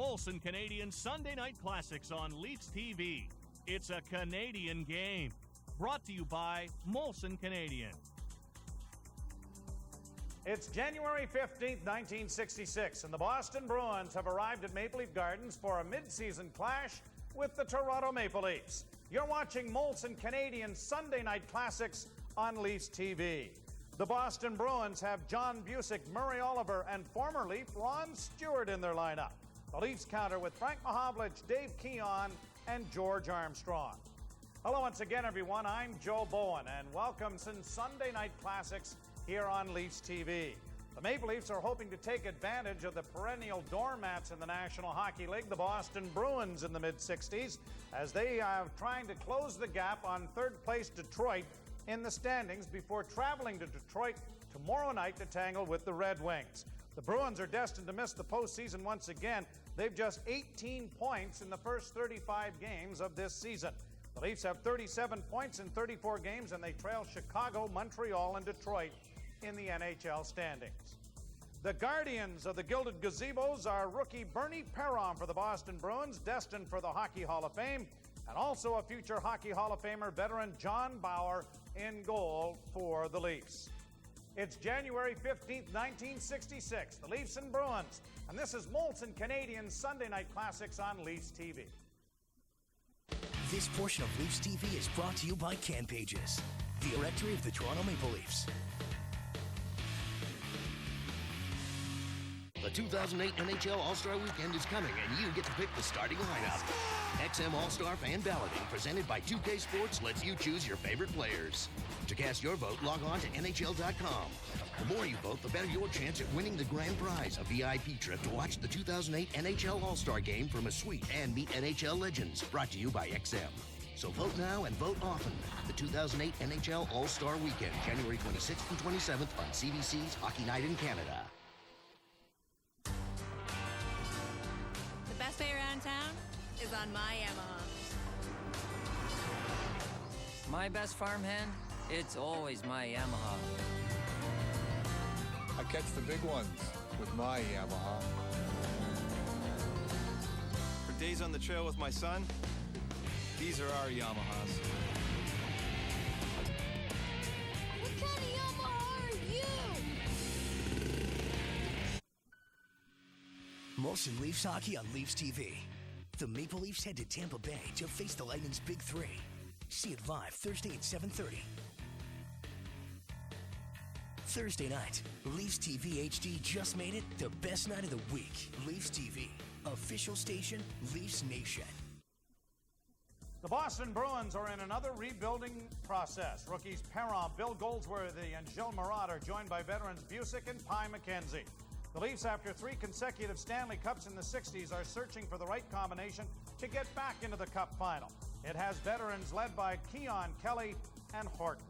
Molson Canadian Sunday Night Classics on Leafs TV. It's a Canadian game. Brought to you by Molson Canadian. It's January 15th, 1966, and the Boston Bruins have arrived at Maple Leaf Gardens for a mid-season clash with the Toronto Maple Leafs. You're watching Molson Canadian Sunday Night Classics on Leafs TV. The Boston Bruins have John Busick, Murray Oliver, and former Leaf Ron Stewart in their lineup. The Leafs counter with Frank Mahovlich, Dave Keon, and George Armstrong. Hello once again, everyone. I'm Joe Bowen, and welcome to Sunday Night Classics here on Leafs TV. The Maple Leafs are hoping to take advantage of the perennial doormats in the National Hockey League, the Boston Bruins in the mid-60s, as they are trying to close the gap on third-place Detroit in the standings before traveling to Detroit tomorrow night to tangle with the Red Wings. The Bruins are destined to miss the postseason once again. They've just 18 points in the first 35 games of this season. The Leafs have 37 points in 34 games, and they trail Chicago, Montreal, and Detroit in the NHL standings. The guardians of the Gilded Gazebos are rookie Bernie Perron for the Boston Bruins, destined for the Hockey Hall of Fame, and also a future Hockey Hall of Famer veteran John Bauer in goal for the Leafs. It's January 15th, 1966, the Leafs and Bruins, and this is Molson Canadian Sunday Night Classics on Leafs TV. This portion of Leafs TV is brought to you by Can Pages, the directory of the Toronto Maple Leafs. The 2008 NHL All-Star Weekend is coming, and you get to pick the starting lineup. XM All-Star Fan Balloting, presented by 2K Sports, lets you choose your favorite players. To cast your vote, log on to NHL.com. The more you vote, the better your chance at winning the grand prize, a VIP trip to watch the 2008 NHL All-Star Game from a suite and meet NHL legends. Brought to you by XM. So vote now and vote often. The 2008 NHL All-Star Weekend, January 26th and 27th on CBC's Hockey Night in Canada. The best way around town is on my Yamaha. My best farmhand? It's always my Yamaha. I catch the big ones with my Yamaha. For days on the trail with my son, these are our Yamahas. What kind of Yamaha are you? Molson Leafs hockey on Leafs TV. The Maple Leafs head to Tampa Bay to face the Lightning's Big Three. See it live Thursday at 7:30. Thursday night, Leafs TV HD just made it the best night of the week. Leafs TV, official station, Leafs Nation. The Boston Bruins are in another rebuilding process. Rookies Perron, Bill Goldsworthy, and Gilles Marat are joined by veterans Busick and Pye McKenzie. The Leafs, after 3 consecutive Stanley Cups in the 60s, are searching for the right combination to get back into the Cup final. It has veterans led by Keon, Kelly, and Horton.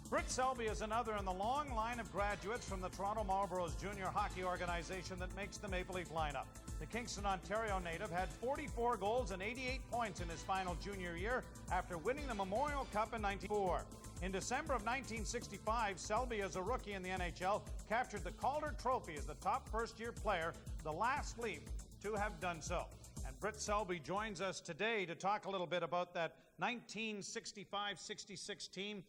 Brit Selby is another in the long line of graduates from the Toronto Marlboros junior hockey organization that makes the Maple Leaf lineup. The Kingston, Ontario native had 44 goals and 88 points in his final junior year after winning the Memorial Cup in 1994. In December of 1965, Selby, as a rookie in the NHL, captured the Calder Trophy as the top first-year player, the last Leaf to have done so. And Brit Selby joins us today to talk a little bit about that 1965-66 team,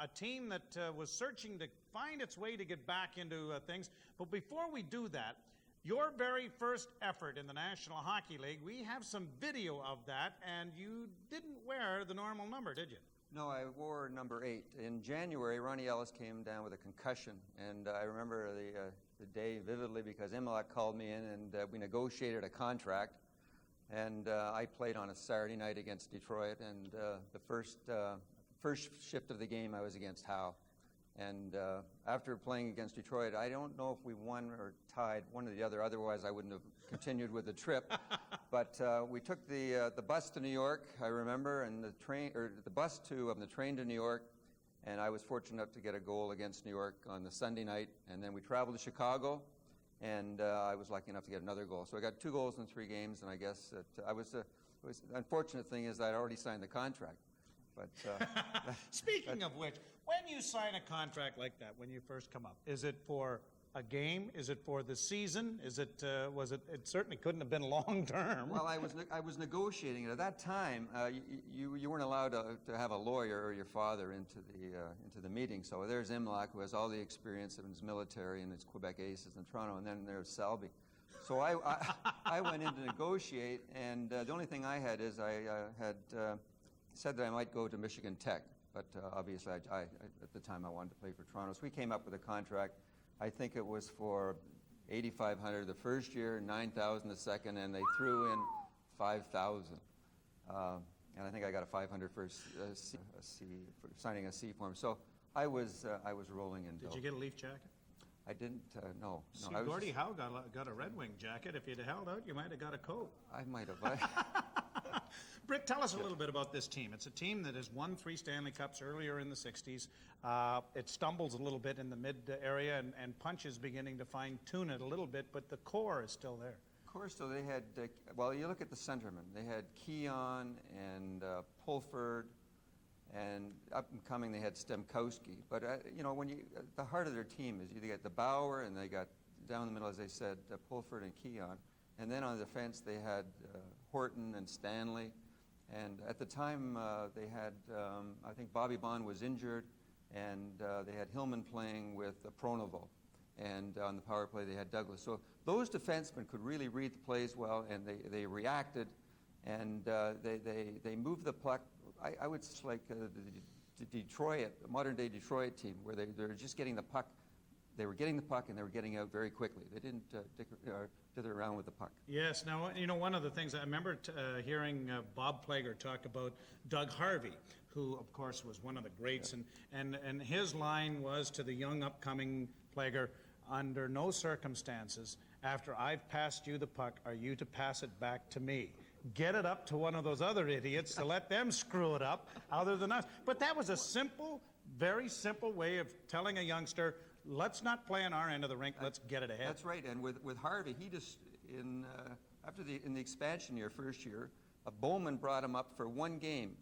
a team that was searching to find its way to get back into things. But before we do that, your very first effort in the National Hockey League, we have some video of that, and you didn't wear the normal number, did you? No, I wore number 8. In January, Ronnie Ellis came down with a concussion, and I remember the day vividly because Imelec called me in, and we negotiated a contract, and I played on a Saturday night against Detroit, and the first shift of the game I was against Howe. And after playing against Detroit, I don't know if we won or tied, one or the other. Otherwise, I wouldn't have continued with the trip. But we took the bus to New York, I remember, and the bus to the train to New York. And I was fortunate enough to get a goal against New York on the Sunday night. And then we traveled to Chicago, and I was lucky enough to get another goal. So I got 2 goals in 3 games, and I guess that the unfortunate thing is that I'd already signed the contract. But speaking of which, when you sign a contract like that, when you first come up, is it for a game? Is it for the season? Is it, it certainly couldn't have been long term. Well, I was negotiating it. At that time, you weren't allowed to have a lawyer or your father into the meeting. So there's Imlach, who has all the experience in his military and his Quebec Aces in Toronto, and then there's Selby. So I went in to negotiate, and the only thing I had is I had said that I might go to Michigan Tech, but obviously I at the time I wanted to play for Toronto. So we came up with a contract. I think it was for $8,500 the first year, $9,000 the second, and they threw in $5,000. And I think I got a $500 for for signing a C form. So I was rolling in dough. Did you get a Leaf jacket? I didn't, no. See, Gordie Howe got a Red Wing jacket. If you'd held out, you might have got a coat. I might have. Brit, tell us a little bit about this team. It's a team that has won 3 Stanley Cups earlier in the 60s. It stumbles a little bit in the mid area, and Punch is beginning to fine-tune it a little bit, but the core is still there. Core still, they had, well, you look at the centermen. They had Keon and Pulford, and up and coming they had Stemkowski. But, you know, when the heart of their team is you got the Bauer, and they got down the middle, as they said, Pulford and Keon. And then on the defense they had Horton and Stanley. And at the time they had, I think Bobby Bond was injured, and they had Hillman playing with Pronovo. And on the power play they had Douglas. So those defensemen could really read the plays well, and they reacted, and they moved the puck. I would say like the Detroit, the modern-day Detroit team, where they're just getting the puck. They were getting the puck, and they were getting out very quickly. They didn't dither around with the puck. Yes. Now, you know, one of the things I remember hearing Bob Plager talk about Doug Harvey, who, of course, was one of the greats, and his line was to the young upcoming Plager, under no circumstances, after I've passed you the puck, are you to pass it back to me. Get it up to one of those other idiots to let them screw it up other than us. But that was a simple, very simple way of telling a youngster, let's not play on our end of the rink, let's get it ahead. That's right, and with Harvey, he just, in the expansion year, first year, Bowman brought him up for one game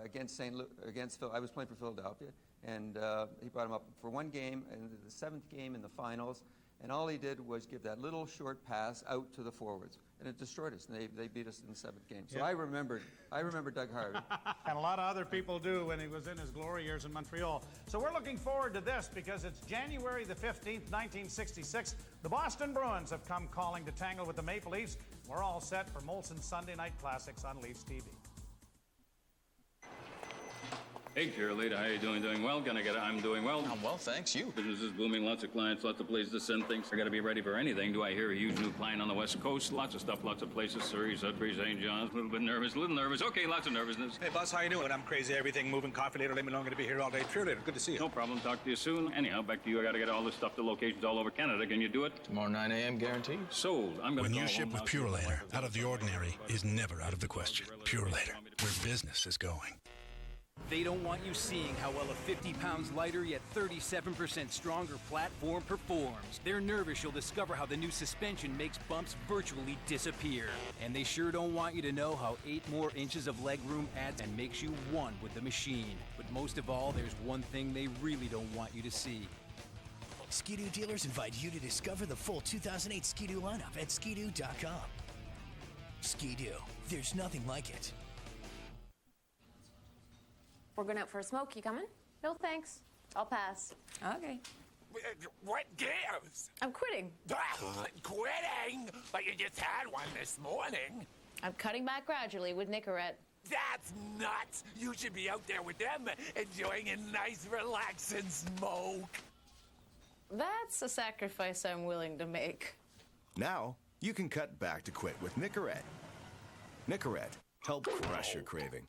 against Phil. I was playing for Philadelphia, and he brought him up for one game, and the 7th game in the finals, and all he did was give that little short pass out to the forwards, and it destroyed us, and they beat us in the 7th game. So I remember Doug Harvey. And a lot of other people do when he was in his glory years in Montreal. So we're looking forward to this because it's January the 15th, 1966. The Boston Bruins have come calling to tangle with the Maple Leafs. We're all set for Molson's Sunday Night Classics on Leafs TV. Hey, cheerleader, how you doing? Doing well? I'm doing well. I'm well, thanks. You? Business is booming. Lots of clients, lots of places to send things. I got to be ready for anything. Do I hear a huge new client on the West Coast? Lots of stuff, lots of places. Surrey, Sudbury, St. John's. A little bit nervous, a little nervous. Okay, lots of nervousness. Hey, boss, how you doing? I'm crazy. Everything moving. Coffee later. Let me know. I'm going to be here all day. Cheerleader, good to see you. No problem. Talk to you soon. Anyhow, back to you. I got to get all this stuff to locations all over Canada. Can you do it? Tomorrow 9 a.m. guaranteed. Sold. I'm going to. When you ship with Pure Later, out of the ordinary is never out of the question. Pure Later, where business is going. They don't want you seeing how well a 50 pounds lighter yet 37% stronger platform performs. They're nervous you'll discover how the new suspension makes bumps virtually disappear. And they sure don't want you to know how 8 more inches of legroom adds and makes you one with the machine. But most of all, there's one thing they really don't want you to see. Ski-Doo dealers invite you to discover the full 2008 Ski-Doo lineup at skidoo.com. Ski-Doo, there's nothing like it. We're going out for a smoke. You coming? No, thanks. I'll pass. Okay. What gives? I'm quitting. Quitting? But you just had one this morning. I'm cutting back gradually with Nicorette. That's nuts. You should be out there with them, enjoying a nice, relaxing smoke. That's a sacrifice I'm willing to make. Now, you can cut back to quit with Nicorette. Nicorette, help crush your craving.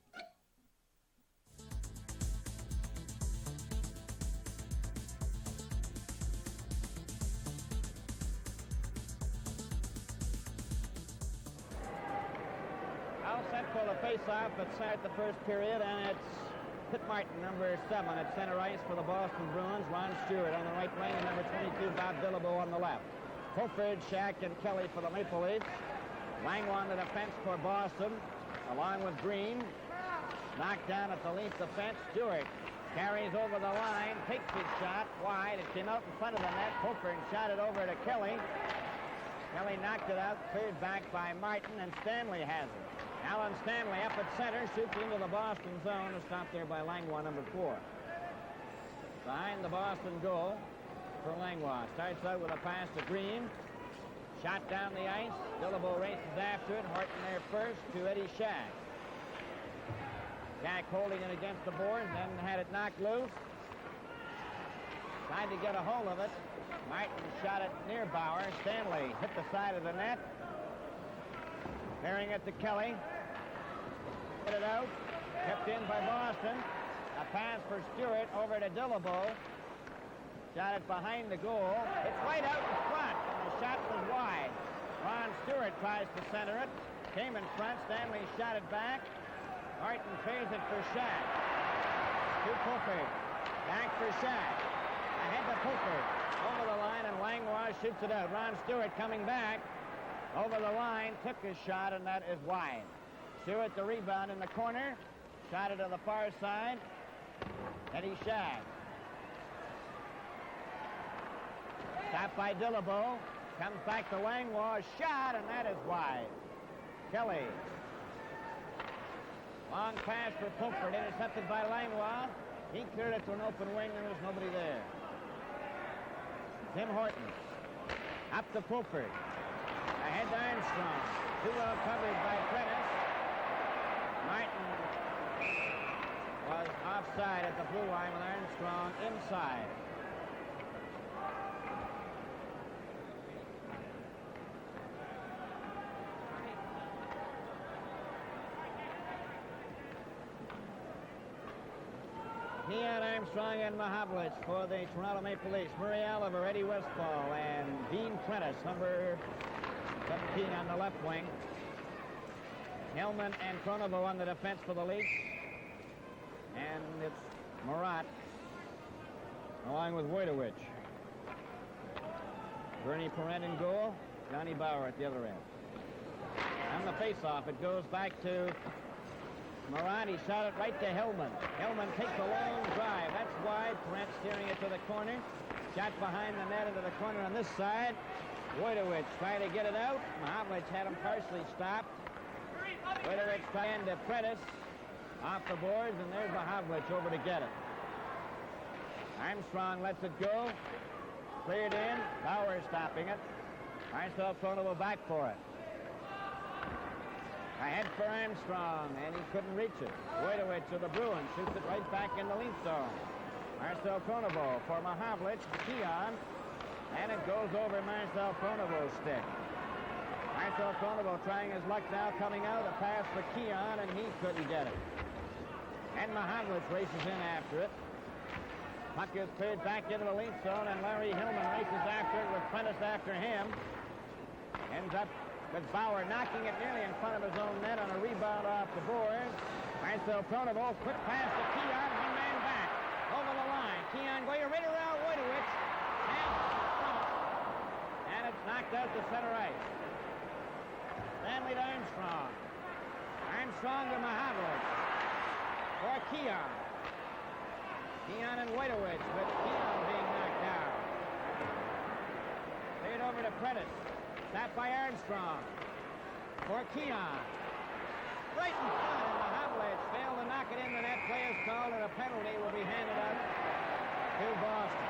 For the face-off at the first period, and it's Pitt Martin, number 7 at center ice for the Boston Bruins. Ron Stewart on the right wing, and number 22, Bob Billibo on the left. Fulford, Shack, and Kelly for the Maple Leafs. Langlois on the defense for Boston, along with Green. Knocked down at the Leaf defense. Stewart Carries over the line, takes his shot wide. It came out in front of the net. Poker shot it over to Kelly. Kelly knocked it out, cleared back by Martin, and Stanley has it. Alan Stanley up at center, shoots into the Boston zone, and stopped there by Langlois, number 4. Behind the Boston goal for Langlois. Starts out with a pass to Green. Shot down the ice. Dillabo races after it. Horton there first to Eddie Shack. Shack holding it against the board, then had it knocked loose. Tried to get a hold of it. Martin shot it near Bauer. Stanley hit the side of the net. Carrying it to Kelly. Hit it out. Kept in by Boston. A pass for Stewart over to Dillabo. Shot it behind the goal. It's right out in front, and the shot was wide. Ron Stewart tries to center it. Came in front. Stanley shot it back. Martin trades it for Shack. To Pooker. Back for Shack. Ahead to Pooker. Over the line, and Langlois shoots it out. Ron Stewart coming back. Over the line, took his shot, and that is wide. Stewart the rebound in the corner. Shot it to the far side. Eddie Shack. Stopped by Dillabo. Comes back to Langlois. Shot, and that is wide. Kelly. Long pass for Pulford, intercepted by Langlois. He cleared it to an open wing, and there was nobody there. Tim Horton. Up to Pulford. Ahead to Armstrong. Too well covered by Prentice. Martin was offside at the blue line with Armstrong inside. Keon Armstrong and Mahavlich for the Toronto Maple Leafs. Murray Oliver, Eddie Westfall, and Dean Prentice, number 17 on the left wing. Hellman and Kronovo on the defense for the Leafs. And it's Murat along with Wojtowicz. Bernie Parent in goal. Johnny Bauer at the other end. On the face-off, it goes back to Murat. He shot it right to Hellman. Hellman takes a long drive. That's wide. Parent steering it to the corner. Shot behind the net into the corner on this side. Wojtowicz trying to get it out. Mahavlich had him partially stopped. Wojtowicz trying to Prentice off the boards, and there's Mahavlich over to get it. Armstrong lets it go. Cleared in. Bauer stopping it. Marcel Kronovo back for it. Ahead for Armstrong, and he couldn't reach it. Wojtowicz of the Bruins shoots it right back in the lead zone. Marcel Kronovo for Mahavlich, Keon, and it goes over Marcel Kronovo's stick. Marcel Kronovo trying his luck now, coming out, a pass for Keon, and he couldn't get it. And Mahavlich races in after it. Puck is cleared back into the lead zone, and Larry Hillman races after it with Prentice after him. Ends up with Bauer knocking it nearly in front of his own net on a rebound off the board. Marcel Kronovo, quick pass to Keon, one man back, over the line. Keon going right around Wojtowicz, and it's knocked out to center ice. Stanley to Armstrong. Armstrong to Mahavlich for Keon. Keon and Wojtowicz, with Keon being knocked out. Played over to Prentice. Stopped by Armstrong for Keon. Right in front, and Mahavlich failed to knock it in the net. Play is called, and a penalty will be handed out to Boston.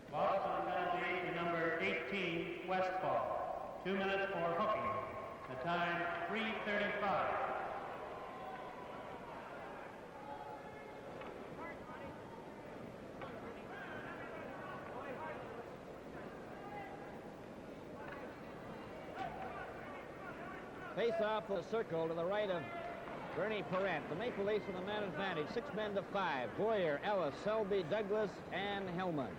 Boston penalty to number 18, Westfall. 2 minutes for hooking. The time, 3:35. Face-off for the circle to the right of Bernie Parent. The Maple Leafs with a man advantage. 6 men to 5. Boyer, Ellis, Selby, Douglas, and Hellman.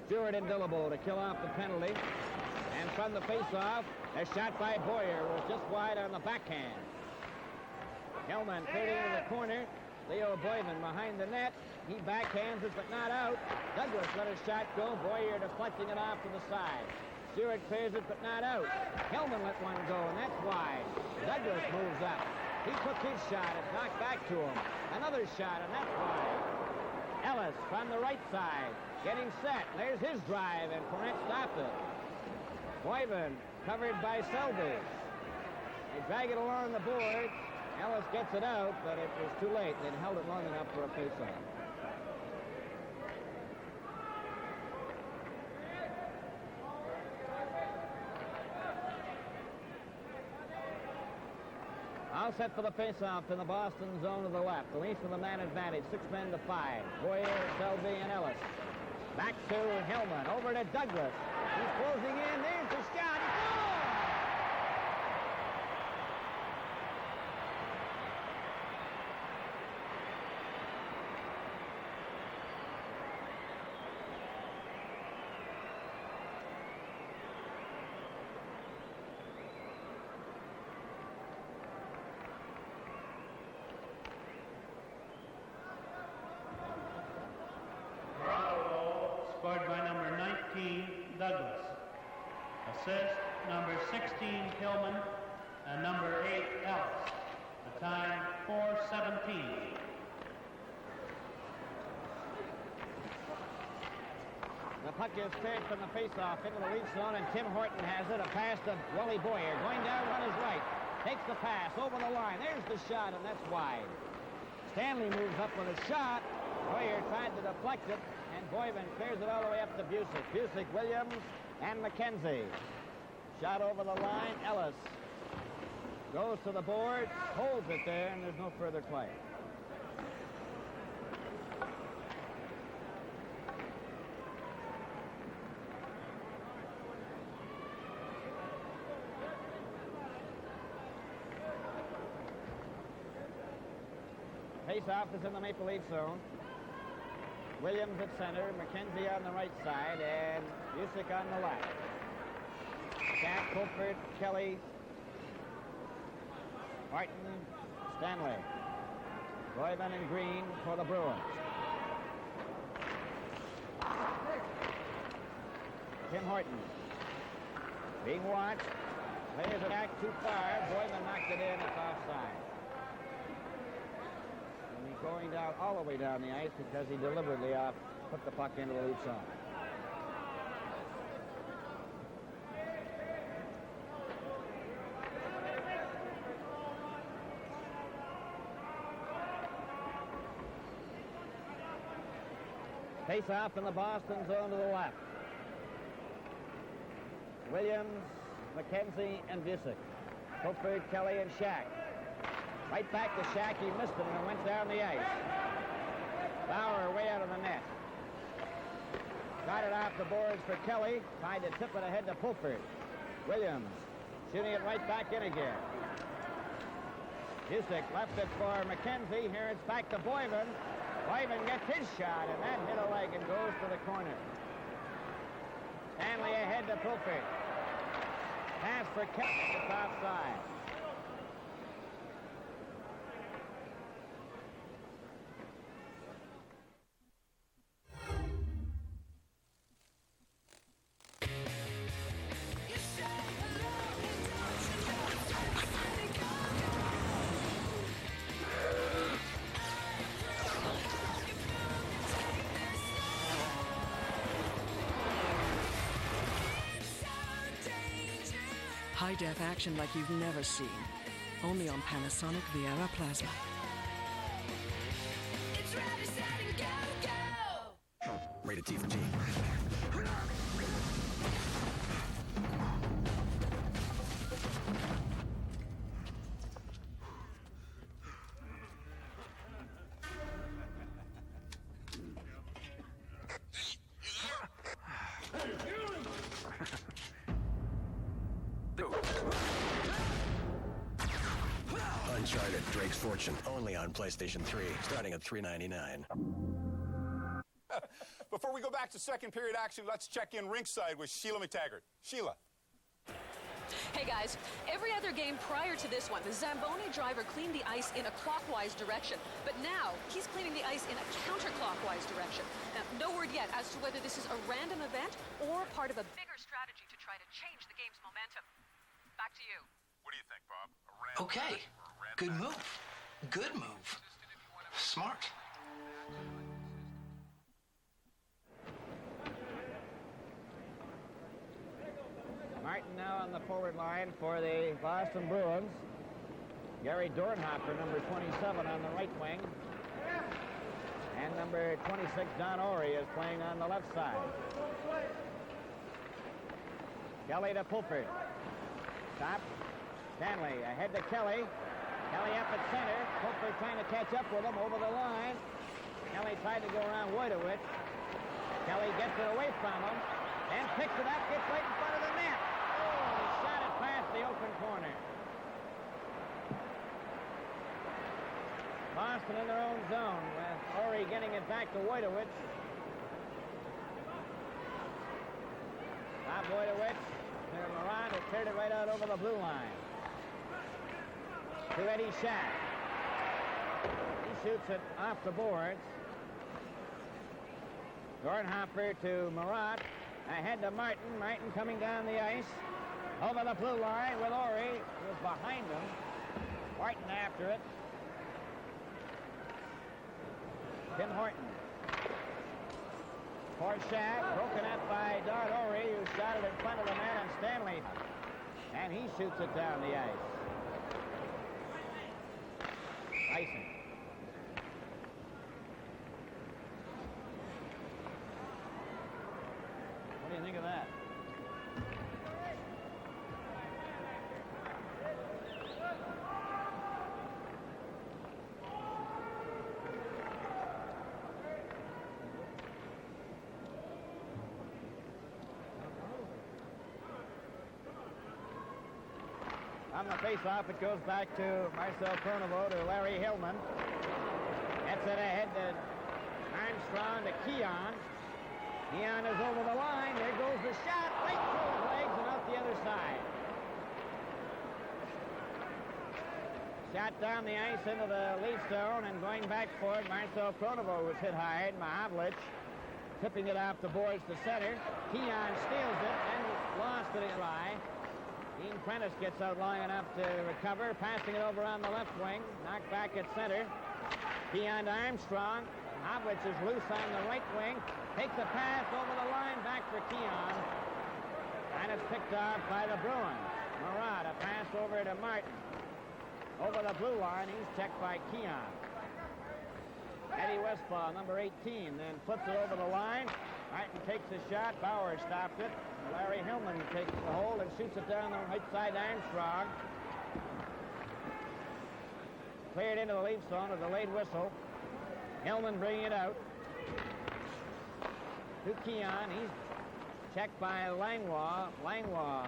Stewart and Dillabo to kill off the penalty. And from the face-off, a shot by Boyer was just wide on the backhand. Hellman cleared into the corner. Leo Boyman behind the net. He backhands it, but not out. Douglas let a shot go. Boyer deflecting it off to the side. Stewart clears it, but not out. Hillman let one go, and that's wide. Douglas moves up. He took his shot. It's knocked back to him. Another shot, and that's wide. Ellis from the right side, getting set. There's his drive, and Cornette stopped it. Boyman covered by Selby. They drag it along the board. Ellis gets it out, but it was too late. They'd held it long enough for a face-off. All set for the face-off in the Boston zone to the left. The Leafs with a man advantage, 6 men to 5. Boyer, Selby, and Ellis. Back to Hillman, over to Douglas. He's closing in, there's the shot. Goal! Scored by number 19, Douglas. Assist, number 16, Hillman, and number 8, Ellis. The time, 4:17. The puck is cleared from the faceoff into the Leaf zone, and Tim Horton has it. A pass to Willie Boyer. Going down on his right. Takes the pass over the line. There's the shot, and that's wide. Stanley moves up with a shot. Boyer tried to deflect it, and Boyman clears it all the way up to Busick. Busick, Williams, and McKenzie. Shot over the line. Ellis goes to the board, holds it there, and there's no further play. Face-off is in the Maple Leaf zone. Williams at center, McKenzie on the right side, and Busick on the left. Jack, Fulford, Kelly, Martin, Stanley. Boyman and Green for the Bruins. Tim Horton being watched. Plays it back too far. Boyman knocked it in. It's offside. And he's going down all the way down the ice because he deliberately put the puck into the Leaf zone. Face off in the Boston zone to the left. Williams, McKenzie, and Busick. Fulford, Kelly, and Shack. Right back to Shack. He missed it and it went down the ice. Bauer way out of the net. Got it off the boards for Kelly. Tried to tip it ahead to Fulford. Williams shooting it right back in again. Busick left it for McKenzie. Here it's back to Boyman. Boyman gets his shot, and that hit a leg and goes to the corner. Stanley ahead to Fulford. Pass for Kelly. It's offside. High-def action like you've never seen. Only on Panasonic Viera Plasma. It's ready, set, and go, go! Rated T for T. Uncharted: Drake's Fortune, only on PlayStation 3, starting at $3.99. Before we go back to second period action, let's check in ringside with Sheila McTaggart. Sheila. Hey guys, every other game prior to this one, the Zamboni driver cleaned the ice in a clockwise direction, but now he's cleaning the ice in a counterclockwise direction. Now, no word yet as to whether this is a random event or part of a bigger strategy to try to change the game's momentum. Back to you. What do you think, Bob? A random Okay, match or a random good match? move. Good move. Smart. Martin now on the forward line for the Boston Bruins. Gary Dornhofer, number 27, on the right wing. And number 26, Don Orey, is playing on the left side. Kelly to Pulford. Stop. Stanley ahead to Kelly. Kelly up at center. Pulford trying to catch up with him over the line. Kelly tried to go around Wojtowicz. Kelly gets it away from him and picks it up, gets right in front of the net. Oh, he shot it past the open corner. Boston in their own zone with Orey getting it back to Wojtowicz. Bob Wojtowicz to Moran, who cleared it right out over the blue line. To Eddie Shack. He shoots it off the boards. Dornhofer to Marat. Ahead to Martin. Martin coming down the ice. Over the blue line with Orey, who was behind him. Martin after it. Tim Horton. For Shack, broken up by Don Orey, who shot it in front of the man, and Stanley. And he shoots it down the ice. Icing. What do you think of that? On the face-off, it goes back to Marcel Pronovo to Larry Hillman. Gets it ahead to Armstrong to Keon. Keon is over the line. There goes the shot right through his legs and out the other side. Shot down the ice into the Leaf zone and going back for it. Marcel Pronovo was hit hard. Mahavlich tipping it off the boards to center. Keon steals it and lost it in try. Dean Prentice gets out long enough to recover, passing it over on the left wing. Knocked back at center. Keon to Armstrong. Mahavlich is loose on the right wing. Takes a pass over the line back for Keon. And it's picked off by the Bruins. Marat, a pass over to Martin. Over the blue line, he's checked by Keon. Eddie Westfall, number 18, then flips it over the line. Martin takes a shot. Bauer stops it. Larry Hillman takes the hold and shoots it down the right side to Armstrong. Cleared into the Leaf zone with a delayed whistle. Hillman bringing it out. To Keon. He's checked by Langlois. Langlois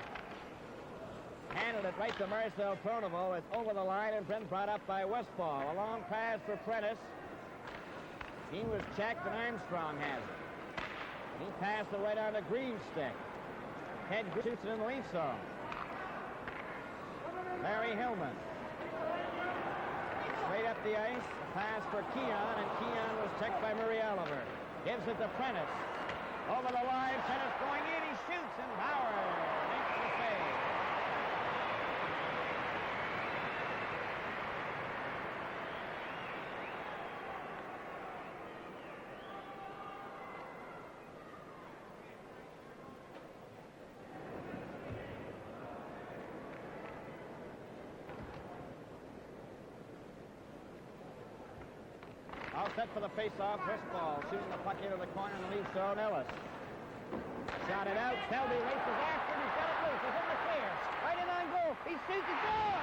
handled it right to Marcel Pronovo. It's over the line and been brought up by Westfall. A long pass for Prentice. He was checked and Armstrong has it. He passed it right on the green stick. Head shoots it in the Leaf zone. Larry Hillman. Straight up the ice. A pass for Keon, and Keon was checked by Murray Oliver. Gives it to Prentice. Over the line, Prentice going in. He shoots, and Bauer makes the save. All set for the face-off. Westfall shooting the puck into the corner in the Leaf zone. Ellis shot it out. Selby races after him. He's got it loose. He's in the clear. Right in on goal. He shoots it. Goal!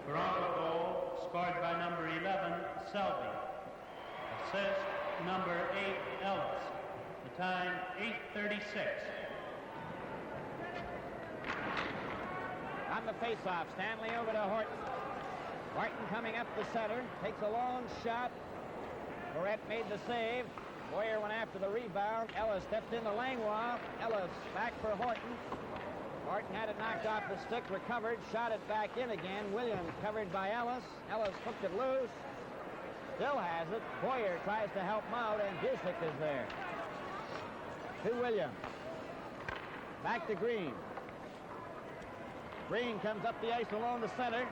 Toronto goal scored by number 11, Selby. Assist, number 8, Ellis. The time, 8:36. On the face-off, Stanley over to Horton. Horton coming up the center, takes a long shot. Barrett made the save. Boyer went after the rebound. Ellis stepped into Langlois. Ellis back for Horton. Horton had it knocked off the stick, recovered, shot it back in again. Williams covered by Ellis. Ellis hooked it loose. Still has it. Boyer tries to help him out, and Busick is there. To Williams. Back to Green. Green comes up the ice along the center.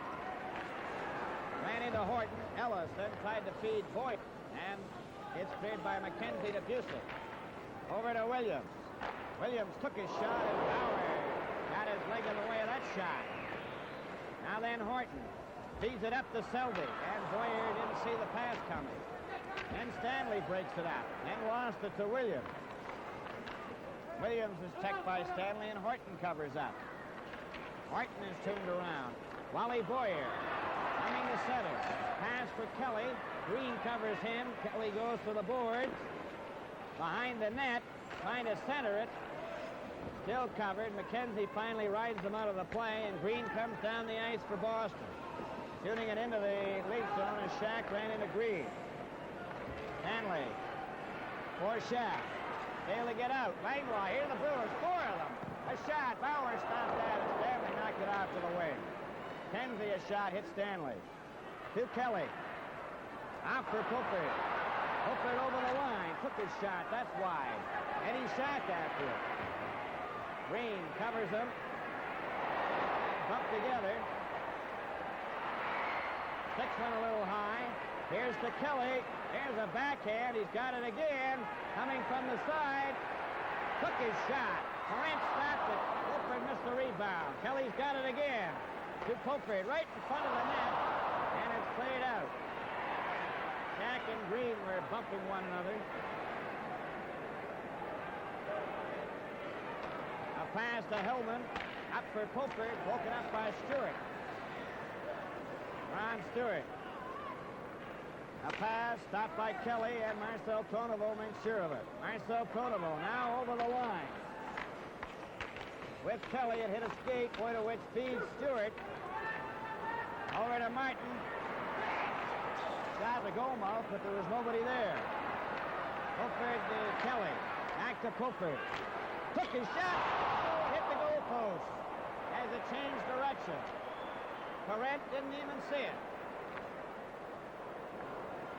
Ran into Horton. Ellis then tried to feed Boyer. And it's cleared by McKenzie to Busick. Over to Williams. Williams took his shot, and Bauer got his leg in the way of that shot. Now then Horton feeds it up to Selby, and Boyer didn't see the pass coming. Then Stanley breaks it up, then lost it to Williams. Williams is checked by Stanley, and Horton covers up. Horton is turned around. Wally Boyer coming to center. Pass for Kelly. Green covers him. Kelly goes for the boards. Behind the net, trying to center it. Still covered. McKenzie finally rides them out of the play, and Green comes down the ice for Boston. Shooting it into the lead zone as Shack ran into Green. Stanley for Shack. Able to get out. Langlois, here the Brewers, 4 of them. A shot. Bauer stopped that, and Stanley knocked it out to the wing. Kenzie, a shot, hit Stanley. To Kelly. Out for Poupert. Poupert over the line. Took his shot. That's wide. And he shot after it. Green covers him. Bumped together. Sticks one a little high. Here's to Kelly. There's a backhand. He's got it again. Coming from the side. Took his shot. Morant stopped it. Poupert missed the rebound. Kelly's got it again. To Poupert, right in front of the net. And it's played out. Shack and Green were bumping one another. A pass to Hillman. Up for Poupert. Broken up by Stewart. Ron Stewart. A pass stopped by Kelly, and Marcel Pronovo makes sure of it. Marcel Pronovo now over the line. With Kelly, it hit a skate, point of which feeds Stewart. Over to Martin. Shot the goal mouth, but there was nobody there. Poupert to Kelly. Back to Poupert. Took his shot. Hit the goal post. As it changed direction. Perrette didn't even see it.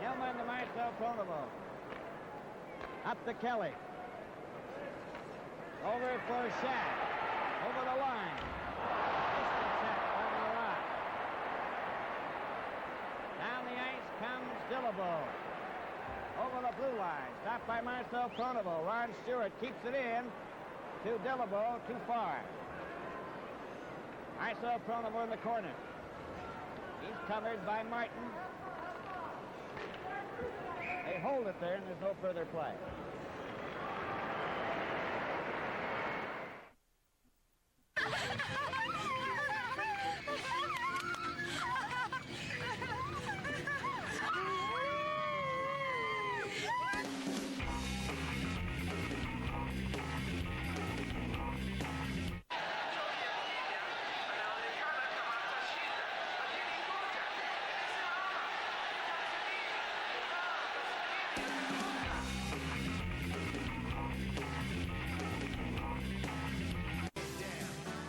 Hillman to Marcel Pronovo. Up to Kelly. Over for Shack. Over the line. Check on the rock. Down the ice comes Dillabo. Over the blue line. Stopped by Marcel Pronovo. Ron Stewart keeps it in to Dillabo. Too far. Marcel Pronovo in the corner. He's covered by Martin. They hold it there, and there's no further play.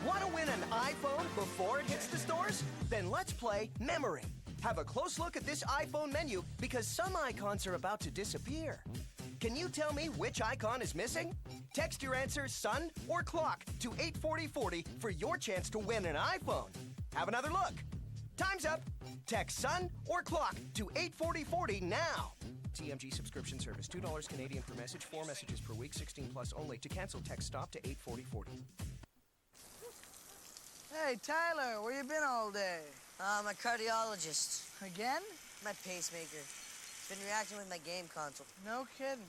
Want to win an iPhone before it hits the stores? Then let's play Memory. Have a close look at this iPhone menu because some icons are about to disappear. Can you tell me which icon is missing? Text your answer, sun or clock, to 84040 for your chance to win an iPhone. Have another look. Time's up. Text sun or clock to 84040 now. TMG subscription service, $2 Canadian per message, 4 messages per week, 16 plus only. To cancel, text stop to 84040. Hey, Tyler, where you been all day? My cardiologist. Again? My pacemaker. Been reacting with my game console. No kidding.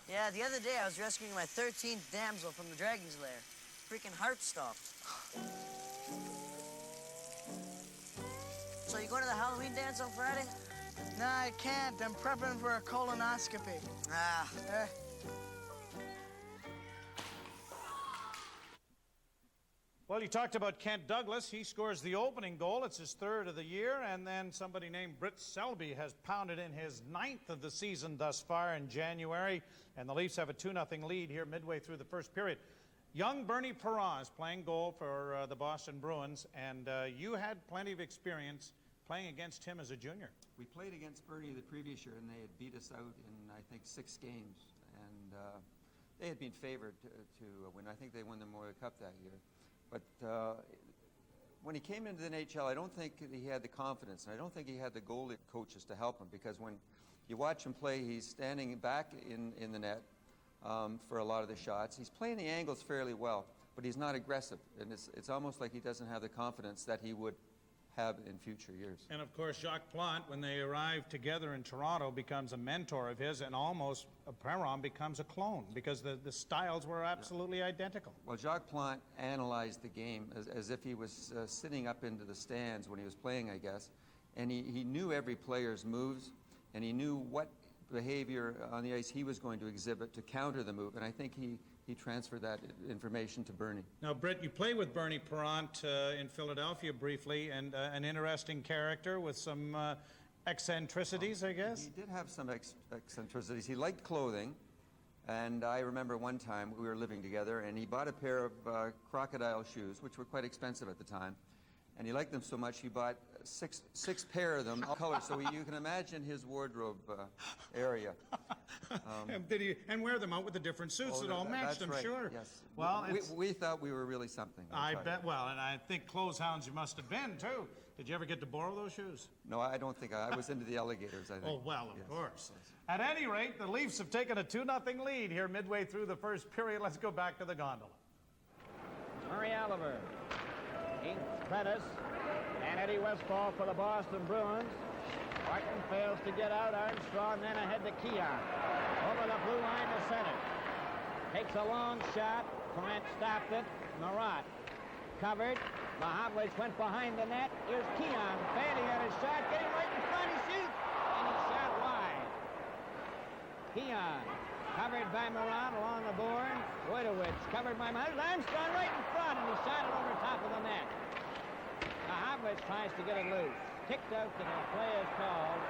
Yeah, the other day I was rescuing my 13th damsel from the dragon's lair. Freaking heart stopped. So you going to the Halloween dance on Friday? No, I can't. I'm prepping for a colonoscopy. Ah. Well, you talked about Kent Douglas. He scores the opening goal. It's his third of the year. And then somebody named Brit Selby has pounded in his 9th of the season thus far in January. And the Leafs have a 2-0 lead here midway through the first period. Young Bernie Perron is playing goal for the Boston Bruins. And you had plenty of experience playing against him as a junior. We played against Bernie the previous year, and they had beat us out in, I think, 6 games. And they had been favored to win. I think they won the Memorial Cup that year. But when he came into the NHL, I don't think he had the confidence, and I don't think he had the goalie coaches to help him, because when you watch him play, he's standing back in the net for a lot of the shots. He's playing the angles fairly well, but he's not aggressive, and it's almost like he doesn't have the confidence that he would have in future years. And of course, Jacques Plante, when they arrive together in Toronto, becomes a mentor of his, and almost Perron becomes a clone, because the styles were absolutely identical. Well, Jacques Plante analyzed the game as if he was sitting up into the stands when he was playing, I guess, and he knew every player's moves, and he knew what behavior on the ice he was going to exhibit to counter the move, and I think he transferred that information to Bernie. Now, Britt, you played with Bernie Perron in Philadelphia briefly, and an interesting character with some eccentricities, I guess? He did have some eccentricities. He liked clothing, and I remember one time we were living together, and he bought a pair of crocodile shoes, which were quite expensive at the time, and he liked them so much he bought six pair of them, all colors, so you can imagine his wardrobe area. And wear them out with the different suits that all matched, I'm sure. Yes. Well, we thought we were really something. I bet. Well, and I think clothes hounds you must have been too. Did you ever get to borrow those shoes? No, I don't think I was into the alligators, I think. Oh, well, of course. Yes. At any rate, the Leafs have taken a 2-0 lead here midway through the first period. Let's go back to the gondola. Murray Oliver, Inks Prentice, and Eddie Westfall for the Boston Bruins. Martin fails to get out. Armstrong then ahead to Keon. Over the blue line to center. Takes a long shot. Trent stopped it. Marat covered. Mahavlich went behind the net. Here's Keon fanning at his shot. Getting right in front. He shoots. And he shot wide. Keon covered by Marat along the board. Wojtowicz covered by Armstrong right in front. And he shot it over top of the net. Mahavlich tries to get it loose. Kicked out, and a play is called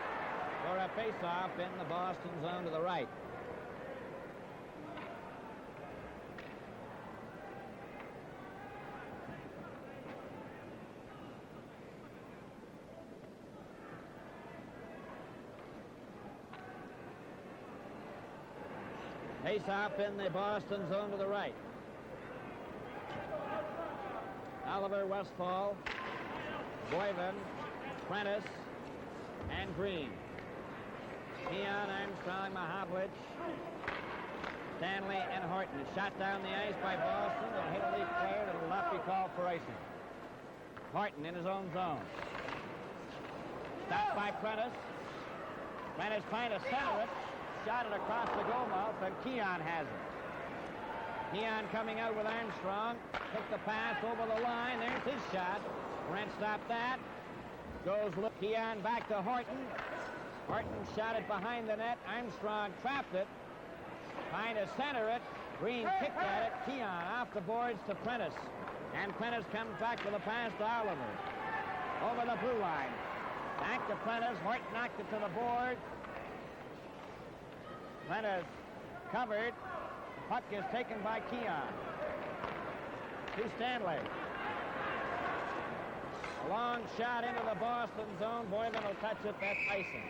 for a face-off in the Boston zone to the right. Face-off in the Boston zone to the right. Oliver, Westfall, Boyven, Prentice, and Green. Keon, Armstrong, Mahavlich, Stanley, and Horton. Shot down the ice by Boston and hit a leaf player that will not be called for icing. Horton in his own zone. Stopped by Prentice. Prentice trying to center it. Shot it across the goal mouth, and Keon has it. Keon coming out with Armstrong. Took the pass over the line. There's his shot. Brent stopped that. Goes Keon back to Horton. Horton shot it behind the net. Armstrong trapped it. Trying to center it. Green kicked at it. Keon off the boards to Prentice. And Prentice comes back with a pass to Oliver. Over the blue line. Back to Prentice. Horton knocked it to the board. Prentice covered. Puck is taken by Keon. To Stanley. A long shot into the Boston zone. Boylan will touch it. That's icing.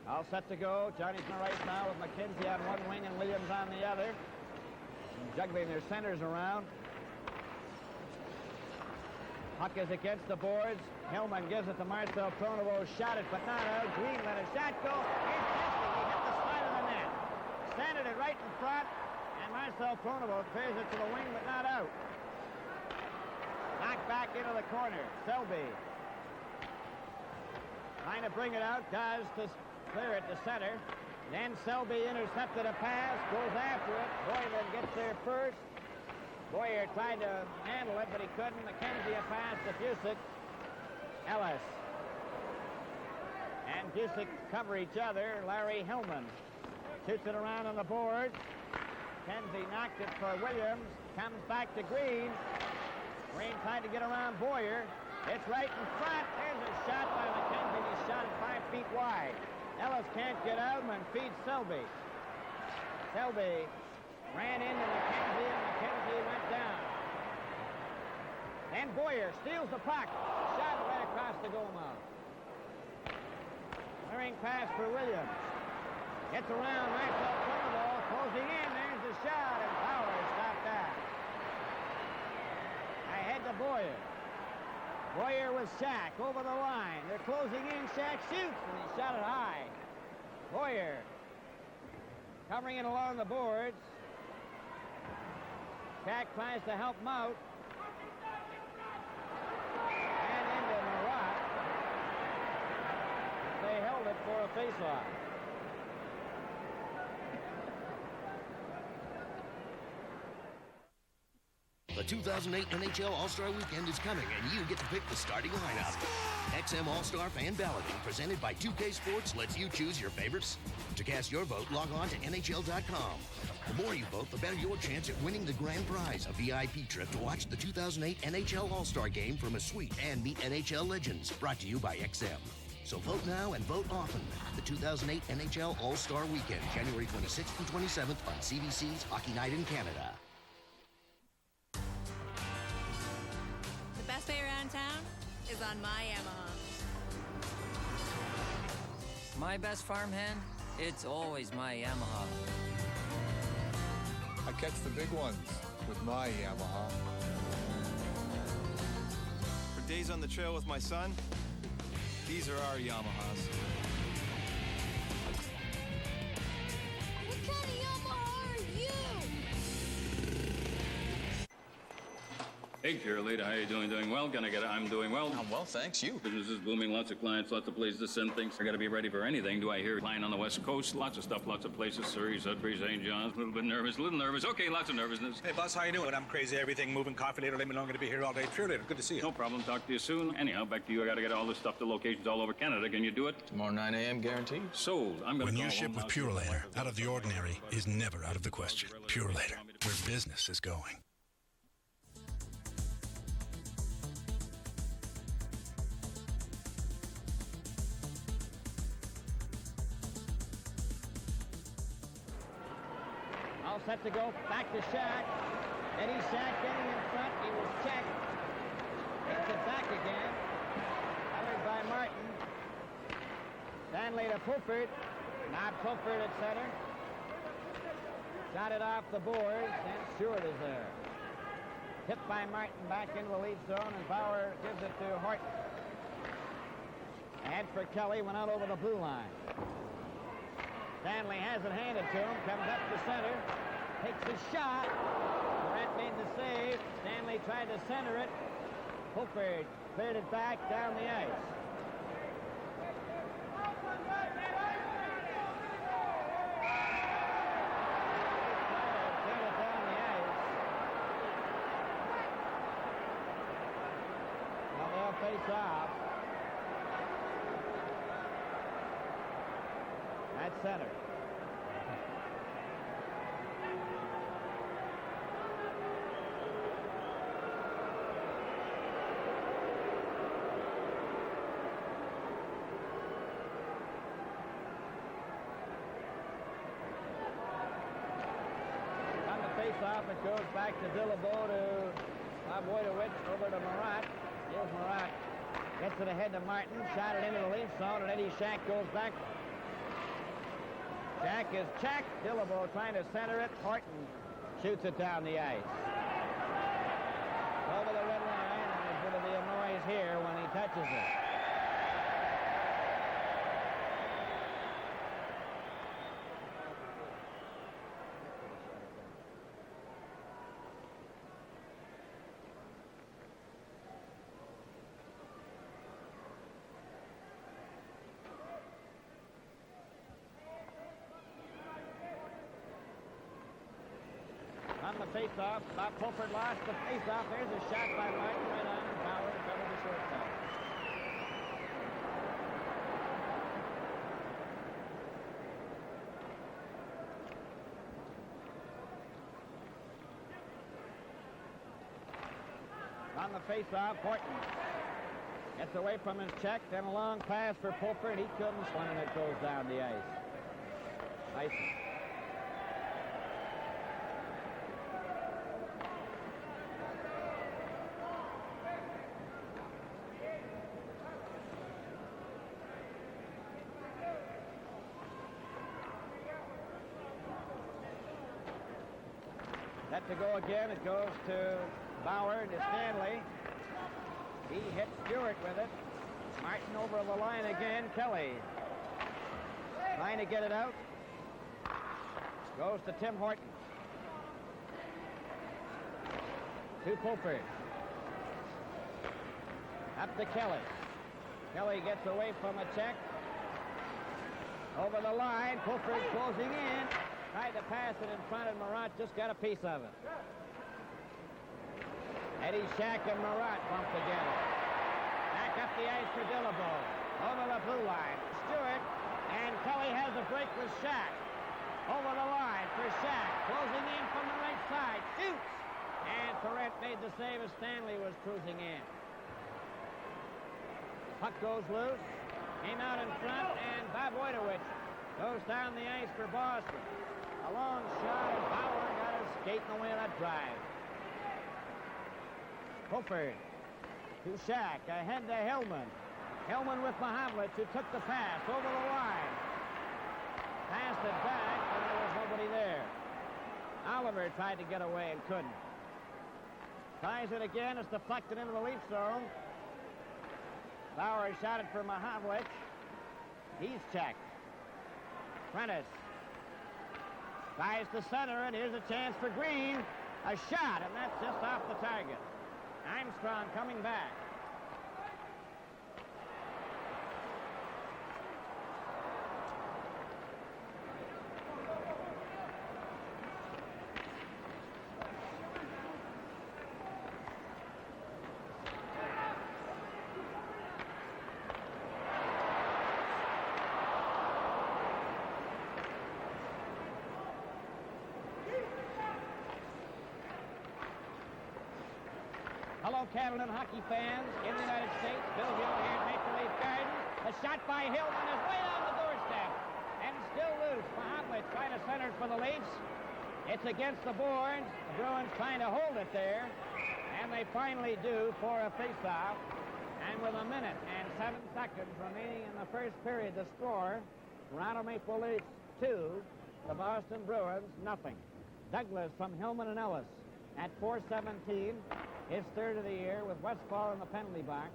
All set to go. Johnny's on the right now with McKenzie on one wing and Williams on the other. And juggling their centers around. Puck is against the boards. Hillman gives it to Marcel Pronovo. Shot it, but not out. Green let a shot go. Here's Pesky. He hit the side of the net. Sanders fielded it right in front, and Marcel Pronovost clears it to the wing, but not out. Knocked back into the corner. Selby trying to bring it out, does to clear it to center. Then Selby intercepted a pass, goes after it. Boylan gets there first. Boyer tried to handle it, but he couldn't. McKenzie a pass to Busick. Ellis and Busick cover each other. Larry Hillman shoots it around on the boards. McKenzie knocked it for Williams. Comes back to Green. Green tried to get around Boyer. It's right in front. There's a shot by McKenzie. He shot it 5 feet wide. Ellis can't get out and feeds Selby. Selby ran into McKenzie, and McKenzie went down. And Boyer steals the puck. Shot it right across the goal mouth. Clearing pass for Williams. Gets around Marcel Pronovost, closing in. There's the shot, and Power stopped that. Ahead to Boyer. Boyer with Shack over the line. They're closing in. Shack shoots, and he shot it high. Boyer covering it along the boards. Shack tries to help him out. And into Marat. They held it for a faceoff. The 2008 NHL All-Star Weekend is coming, and you get to pick the starting lineup. XM All-Star Fan Balloting, presented by 2K Sports, lets you choose your favorites. To cast your vote, log on to NHL.com. The more you vote, the better your chance at winning the grand prize, a VIP trip to watch the 2008 NHL All-Star Game from a suite and meet NHL legends. Brought to you by XM. So vote now and vote often. The 2008 NHL All-Star Weekend, January 26th and 27th on CBC's Hockey Night in Canada. The best way around town is on my Yamaha. My best farmhand? It's always my Yamaha. I catch the big ones with my Yamaha. For days on the trail with my son, these are our Yamahas. What kind of Yamaha are you? Hey, cheerleader, how you doing? Doing well? Gonna get it? I'm doing well. I'm well, thanks. You? Business is booming. Lots of clients, lots of places to send things. I gotta be ready for anything. Do I hear flying on the West Coast? Lots of stuff, lots of places. Surrey, Sudbury, St. John's. A little bit nervous, Okay, lots of nervousness. Hey, boss, how you doing? I'm crazy. Everything moving. Coffee later. Let me know. I'm gonna be here all day. Cheerleader, good to see you. No problem. Talk to you soon. Anyhow, back to you. I gotta get all this stuff to locations all over Canada. Can you do it? Tomorrow 9 a.m. guaranteed. Sold. I'm gonna When call you ship with Purelator, out of the ordinary is never out of the question. Purelator, where business is going. All set to go. Back to Shack. Eddie Shack getting in front. He was checked. Gets it back again. Covered by Martin. Stanley to Pulford. Not Pulford at center. Shot it off the boards, and Stewart is there. Tipped by Martin back into the lead zone, and Bauer gives it to Horton. And for Kelly, went out over the blue line. Stanley has it handed to him, comes up to center, takes a shot. Durant made the save. Stanley tried to center it. Pulford cleared it back down the ice. Cleared it down the ice. Now they'll face off. At center. On the face-off, it goes back to Dillabo to Bob Wojtowicz over to Marat. Here's Marat. Gets it ahead to Martin. Shot it into the lead zone, and Eddie Shack goes back. Shack is checked. Dillabo trying to center it. Horton shoots it down the ice. Over the red line, and there's going to be a noise here when he touches it. the face-off. Bob Pulford lost the face-off. There's a shot by Martin right on. Bauer covered the short side. On the face-off, Horton gets away from his check, then a long pass for Pulford. He couldn't swing, and it goes down the ice. Nice. Set to go again. It goes to Bauer to Stanley. He hits Stewart with it. Martin over the line again. Kelly trying to get it out. Goes to Tim Horton. To Pulford. Up to Kelly. Kelly gets away from a check. Over the line. Pulford closing in. Tried to pass it in front, and Marat just got a piece of it. Eddie Shack and Marat bump together. Back up the ice for Dillabo. Over the blue line. Stewart, and Kelly has a break with Shack. Over the line for Shack. Closing in from the right side. Shoots! And Perrette made the save as Stanley was cruising in. Puck goes loose. Came out in front, and Bob Wojtowicz goes down the ice for Boston. A long shot, and Bauer got his skating away on that drive. Pulford to Shack, ahead to Hillman. Hillman with Mahavlich, who took the pass over the line. Passed it back, and there was nobody there. Oliver tried to get away and couldn't. Tries it again, it's deflected into the Leaf zone. Bauer shot it for Mahavlich. He's checked. Prentice tries to center, and here's a chance for Green. A shot, and that's just off the target. Armstrong coming back. Hello, Canada hockey fans in the United States. Bill Hill here at Maple Leaf Gardens. A shot by Hillman is way down the doorstep. And still loose. Mahavlich trying to center for the Leafs. It's against the boards. The Bruins trying to hold it there. And they finally do for a faceoff. And with a minute and 7 seconds remaining in the first period, the score, Toronto Maple Leafs 2, the Boston Bruins nothing. Douglas from Hillman and Ellis at .417. His third of the year with Westfall in the penalty box.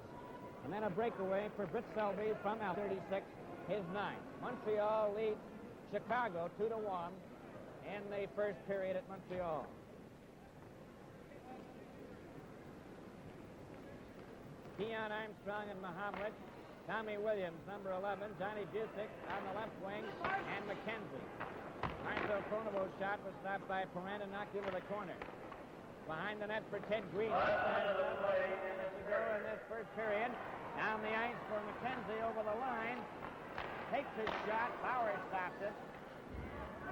And then a breakaway for Brit Selby from L36, his 9th. Montreal leads Chicago 2-1 in the first period at Montreal. Keon Armstrong and Mahavlich. Tommy Williams, number 11. Johnny Busick on the left wing. And McKenzie. Marcel Konovo's shot was stopped by Perrette and knocked into the corner. Behind the net for Ted Green. Minutes to go in this first period. Down the ice for McKenzie over the line. Takes his shot. Bauer stopped it.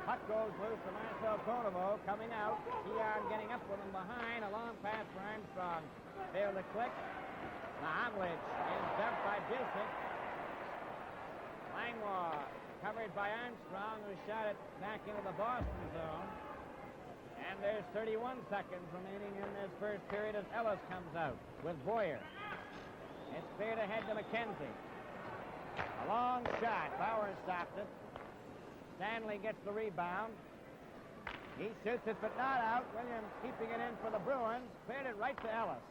Puck goes loose to Marcel Konovo coming out. Keon getting up with him behind. A long pass for Armstrong. Failed to click. Mahavlich is dumped by Busick. Langlois covered by Armstrong, who shot it back into the Boston zone. And there's 31 seconds remaining in this first period as Ellis comes out with Boyer. It's cleared ahead to McKenzie. A long shot. Bauer stopped it. Stanley gets the rebound. He shoots it, but not out. Williams keeping it in for the Bruins. Cleared it right to Ellis.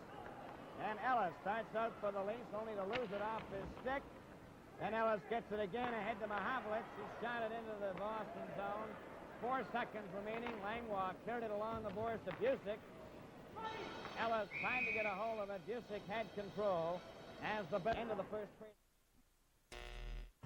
And Ellis starts out for the Leafs, only to lose it off his stick. Then Ellis gets it again ahead to Mahavlich. He shot it into the Boston zone. 4 seconds remaining. Langlois cleared it along the boards to Busick. Ellis trying to get a hold of it. Busick had control as the end of the first period.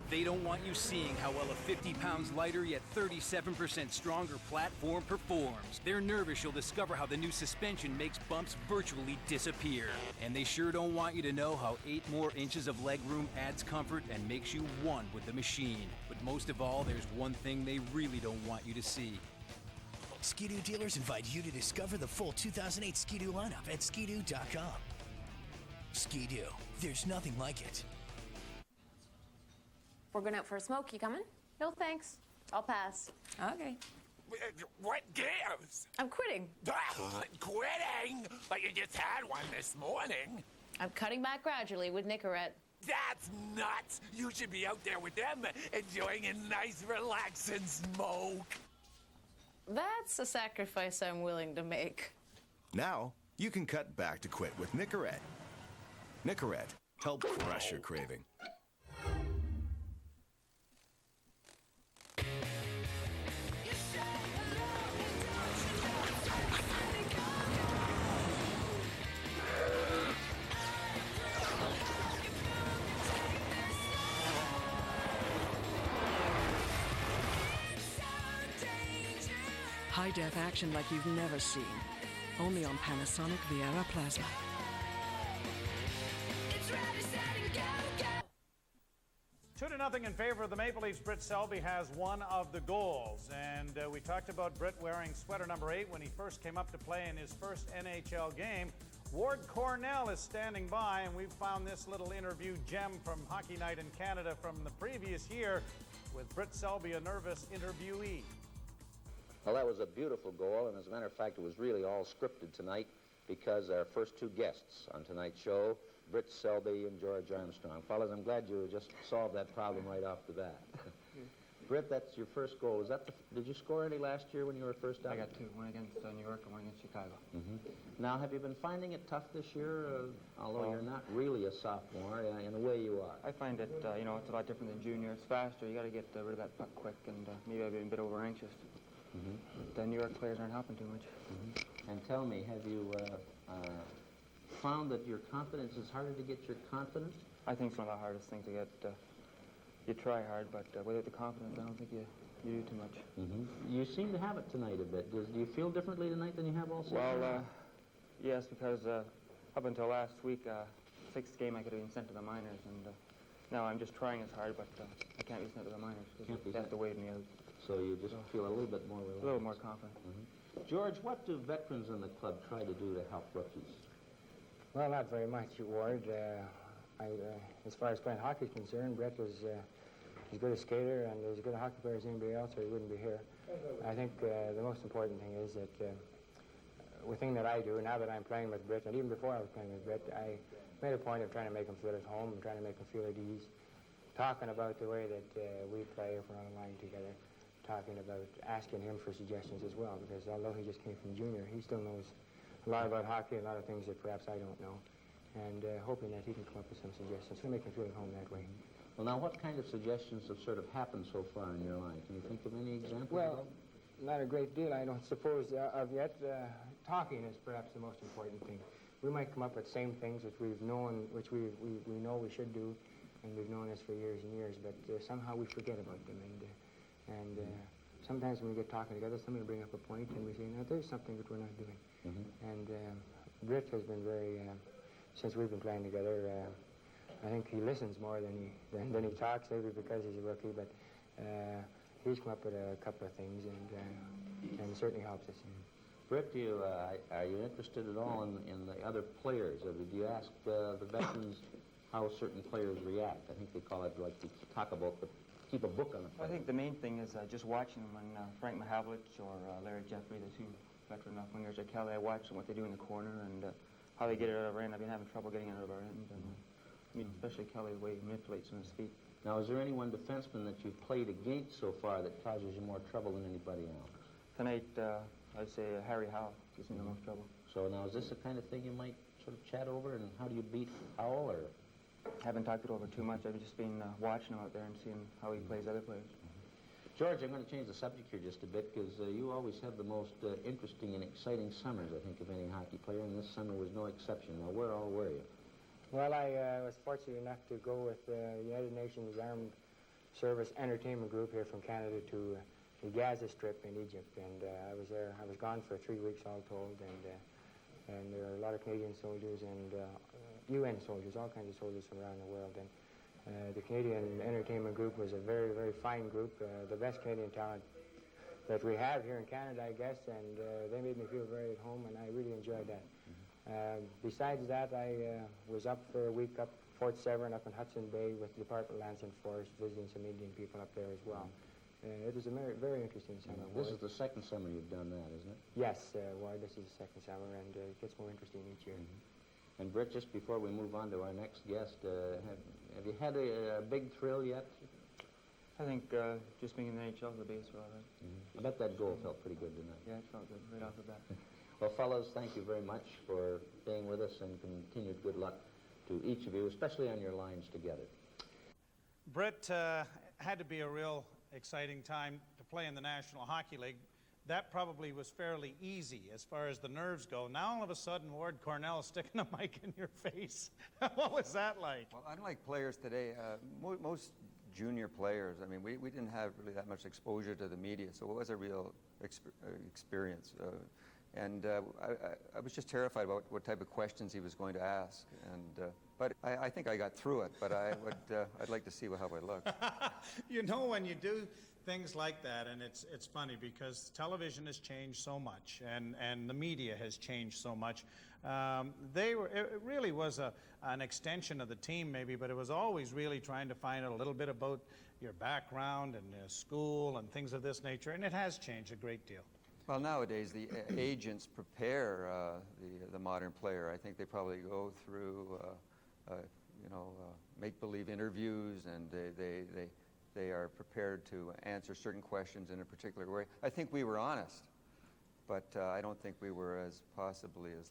They don't want you seeing how well a 50 pounds lighter yet 37% stronger platform performs. They're nervous you'll discover how the new suspension makes bumps virtually disappear. And they sure don't want you to know how 8 more inches of legroom adds comfort and makes you one with the machine. But most of all, there's one thing they really don't want you to see. Ski-Doo dealers invite you to discover the full 2008 Ski-Doo lineup at skidoo.com. Ski-Doo, there's nothing like it. We're going out for a smoke. You coming? No, thanks. I'll pass. Okay. What gives? I'm quitting. Quitting? But you just had one this morning. I'm cutting back gradually with Nicorette. That's nuts. You should be out there with them, enjoying a nice, relaxing smoke. That's a sacrifice I'm willing to make. Now, you can cut back to quit with Nicorette. Nicorette, help crush your craving. High-def action like you've never seen. Only on Panasonic Viera Plasma. It's ready, set, and go, go. 2-0 in favor of the Maple Leafs. Brit Selby has one of the goals. And we talked about Brit wearing sweater number 8 when he first came up to play in his first NHL game. Ward Cornell is standing by, and we've found this little interview gem from Hockey Night in Canada from the previous year with Brit Selby, a nervous interviewee. Well, that was a beautiful goal, and as a matter of fact, it was really all scripted tonight because our first 2 guests on tonight's show, Brit Selby and George Armstrong. Fellas, I'm glad you just solved that problem right off the bat. Brit, that's your first goal. Did you score any last year when you were first out? I got 2, one against New York and one against Chicago. Now, have you been finding it tough this year, although you're not really a sophomore, in a way you are? I find it, you know, it's a lot different than junior. It's faster. You got to get rid of that puck quick, and maybe I've been a bit over-anxious. The New York players aren't helping too much. And tell me, have you found that your confidence is harder to get your confidence? I think it's one of the hardest things to get. You try hard, but without the confidence, I don't think you do too much. You seem to have it tonight a bit. Do you feel differently tonight than you have all season? Well, yes, because up until last week, 6th game, I could have been sent to the minors, and now I'm just trying as hard, but I can't be sent to the minors because they have to wait me out. So you just feel a little bit more relaxed? A little more confident. George, what do veterans in the club try to do to help rookies? Well, not very much, Ward. As far as playing hockey is concerned, Brett was he's a good skater and as good a hockey player as anybody else, or he wouldn't be here. I think the most important thing is that the thing that I do, now that I'm playing with Brett, and even before I was playing with Brett, I made a point of trying to make him feel at home and trying to make him feel at ease, talking about the way that we play if we're on the line together, talking about asking him for suggestions as well, because although he just came from junior, he still knows a lot about hockey, a lot of things that perhaps I don't know, and hoping that he can come up with some suggestions to make him feel at home that way. Well, now, what kind of suggestions have sort of happened so far in your life? Can you think of any examples? Well, not a great deal, I don't suppose, of yet. Talking is perhaps the most important thing. We might come up with same things which we've known, which we know we should do, and we've known this for years and years, but somehow we forget about them, and sometimes when we get talking together, somebody will bring up a point, and we say, now, there's something that we're not doing. And Brit has been very, since we've been playing together, I think he listens more than he talks, maybe because he's a rookie, but he's come up with a couple of things, and certainly helps us. Brit, are you interested at all in the other players? Do you ask the veterans how certain players react? I think they call it, like, to talk about, keep a book on it. I think the main thing is just watching them when Frank Mahavlich or Larry Jeffrey, the 2 veteran enough wingers at Kelly, I watch them, what they do in the corner and how they get it out of our end. I've been having trouble getting it out of our end, and I mean, especially Kelly, the way he manipulates on his feet. Now, is there any one defenseman that you've played against so far that causes you more trouble than anybody else? Tonight, I'd say Harry Howell gives me the most trouble. So now, is this the kind of thing you might sort of chat over, and how do you beat Howell, or? Haven't talked it over too much. I've just been watching him out there and seeing how he plays other players. George, I'm going to change the subject here just a bit, because you always have the most interesting and exciting summers, I think, of any hockey player, and this summer was no exception. Now, where all were you? Well, I was fortunate enough to go with the United Nations Armed service entertainment group here from Canada to the Gaza Strip in Egypt, and I was there. I was gone for 3 weeks all told, and there are a lot of Canadian soldiers and UN soldiers, all kinds of soldiers from around the world. And the Canadian entertainment group was a very, very fine group, the best Canadian talent that we have here in Canada, I guess, and they made me feel very at home, and I really enjoyed that. Besides that, I was up for a week up Fort Severn up in Hudson Bay with the Department of Lands and Forests, visiting some Indian people up there as well. It was a very, very interesting summer. This is the second summer you've done that, isn't it? Yes, Ward, this is the second summer, and it gets more interesting each year. And Brit, just before we move on to our next guest, have you had a big thrill yet? I think just being in the NHL is the biggest thrill, right? I bet that goal felt pretty good tonight. Yeah, it felt good right off the bat. Well, fellows, thank you very much for being with us, and continued good luck to each of you, especially on your lines together. Brit, had to be a real exciting time to play in the National Hockey League. That probably was fairly easy as far as the nerves go. Now all of a sudden, Ward Cornell sticking a mic in your face. What was that like? Well, unlike players today, most junior players, I mean, we didn't have really that much exposure to the media, so it was a real experience. And I was just terrified about what type of questions he was going to ask. And but I think I got through it. But I'd like to see how I look. You know, when you do things like that, and it's funny because television has changed so much, and the media has changed so much. It really was an extension of the team, maybe, but it was always really trying to find out a little bit about your background and school and things of this nature, and it has changed a great deal. Well, nowadays the agents prepare the modern player. I think they probably go through, make-believe interviews, and they are prepared to answer certain questions in a particular way. I think we were honest, but I don't think we were as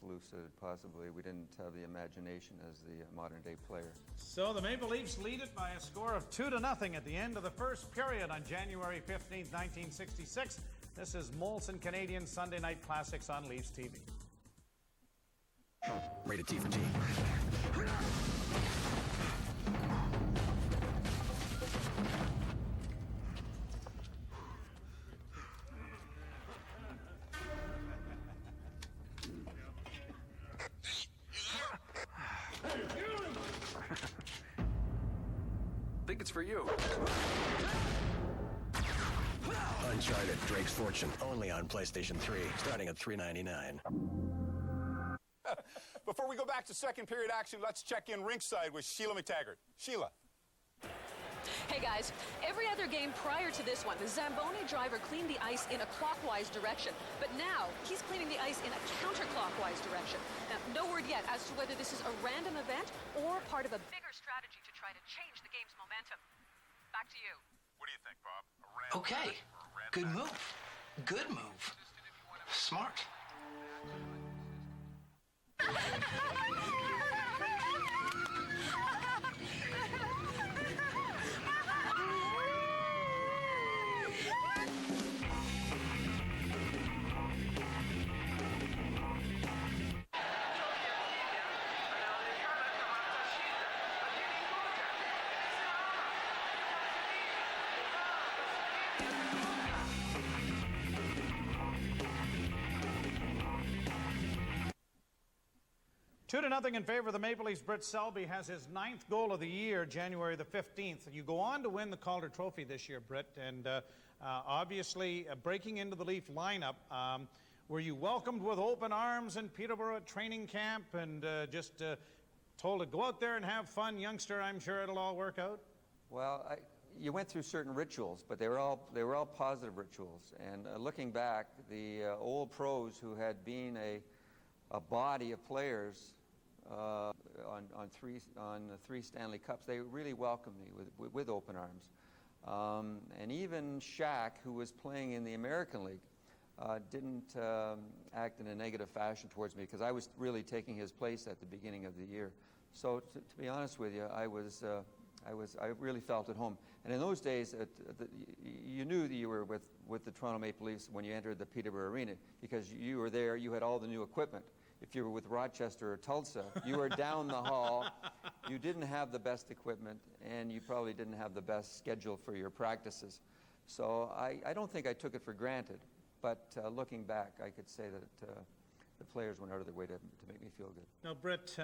lucid. Possibly we didn't have the imagination as the modern-day player. So the Maple Leafs lead it by a score of 2-0 at the end of the first period on January 15th, 1966. This is Molson Canadian Sunday Night Classics on Leafs TV. Rated T for T. Think it's for you. Uncharted: Drake's Fortune, only on PlayStation 3, starting at $3.99. Before we go back to second period action, let's check in rinkside with Sheila McTaggart. Sheila. Hey guys, every other game prior to this one, the Zamboni driver cleaned the ice in a clockwise direction, but now he's cleaning the ice in a counterclockwise direction. Now, no word yet as to whether this is a random event or part of a bigger strategy to try to change the game's momentum. Back to you. What do you think, Bob? Okay, good move. Good move. Smart. Two to nothing in favor of the Maple Leafs. Brit Selby has his 9th goal of the year, January the 15th. You go on to win the Calder Trophy this year, Brit, and obviously breaking into the Leaf lineup. Were you welcomed with open arms in Peterborough at training camp and just told to go out there and have fun, youngster? I'm sure it'll all work out. Well, you went through certain rituals, but they were all positive rituals. And looking back, the old pros who had been a body of players on three Stanley Cups, they really welcomed me with open arms. And even Shaq, who was playing in the American League, didn't act in a negative fashion towards me because I was really taking his place at the beginning of the year. So to be honest with you, I was I really felt at home. And in those days, you knew that you were with the Toronto Maple Leafs when you entered the Peterborough Arena, because you were there, you had all the new equipment. If you were with Rochester or Tulsa, you were down the hall, you didn't have the best equipment, and you probably didn't have the best schedule for your practices. So I don't think I took it for granted, but looking back, I could say that the players went out of their way to make me feel good. Now, Brit,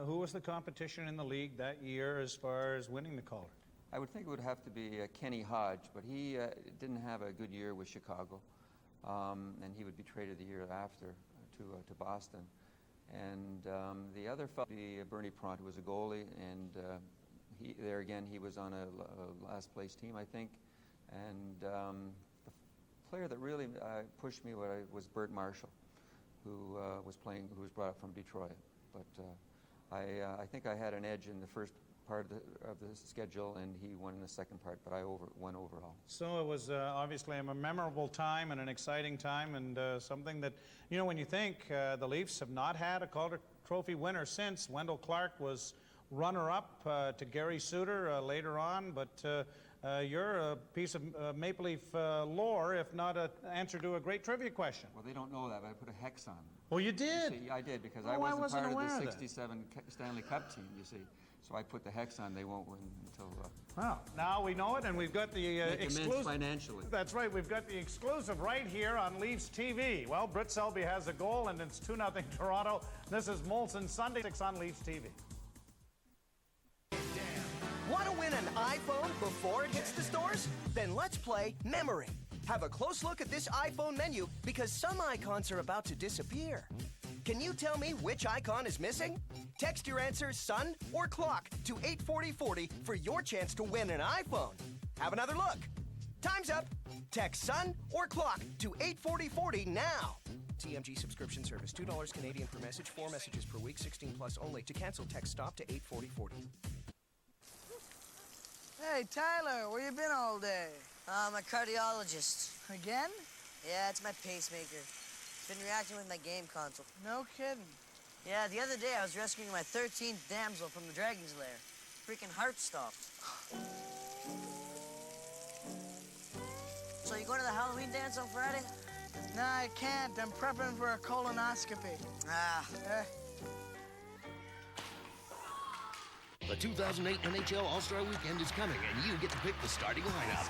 who was the competition in the league that year as far as winning the Calder? I would think it would have to be Kenny Hodge, but he didn't have a good year with Chicago, and he would be traded the year after to Boston. And the other fellow would be Bernie Pront, who was a goalie, and there again he was on a last place team, I think. And the player that really pushed me was Bert Marshall, who was brought up from Detroit. But I think I had an edge in the first part of the schedule, and he won in the second part, but I won overall. So it was obviously a memorable time and an exciting time, and something that, you know, when you think the Leafs have not had a Calder Trophy winner since. Wendell Clark was runner-up to Gary Suter later on, but you're a piece of Maple Leaf lore, if not an answer to a great trivia question. Well, they don't know that, but I put a hex on. Oh, you did? You see, I did, because Oh, I wasn't part aware of the that. '67 Stanley Cup team, you see. So I put the hex on. They won't win until... Well, now we know it, and we've got the exclusive... financially. That's right. We've got the exclusive right here on Leafs TV. Well, Brit Selby has a goal, and it's 2-0 Toronto. This is Molson Sunday 6 on Leafs TV. Want to win an iPhone before it hits the stores? Then let's play Memory. Have a close look at this iPhone menu, because some icons are about to disappear. Can you tell me which icon is missing? Text your answer, sun or clock, to 84040 for your chance to win an iPhone. Have another look. Time's up. Text sun or clock to 84040 now. TMG subscription service, $2 Canadian per message, 4 messages per week, 16 plus only. To cancel, text stop to 84040. Hey, Tyler, where you been all day? I'm a cardiologist. Again? Yeah, it's my pacemaker. It's been reacting with my game console. No kidding. Yeah, the other day I was rescuing my 13th damsel from the dragon's lair. Freaking heart stopped. So you going to the Halloween dance on Friday? No, I can't. I'm prepping for a colonoscopy. Ah. The 2008 NHL All-Star Weekend is coming, and you get to pick the starting lineup.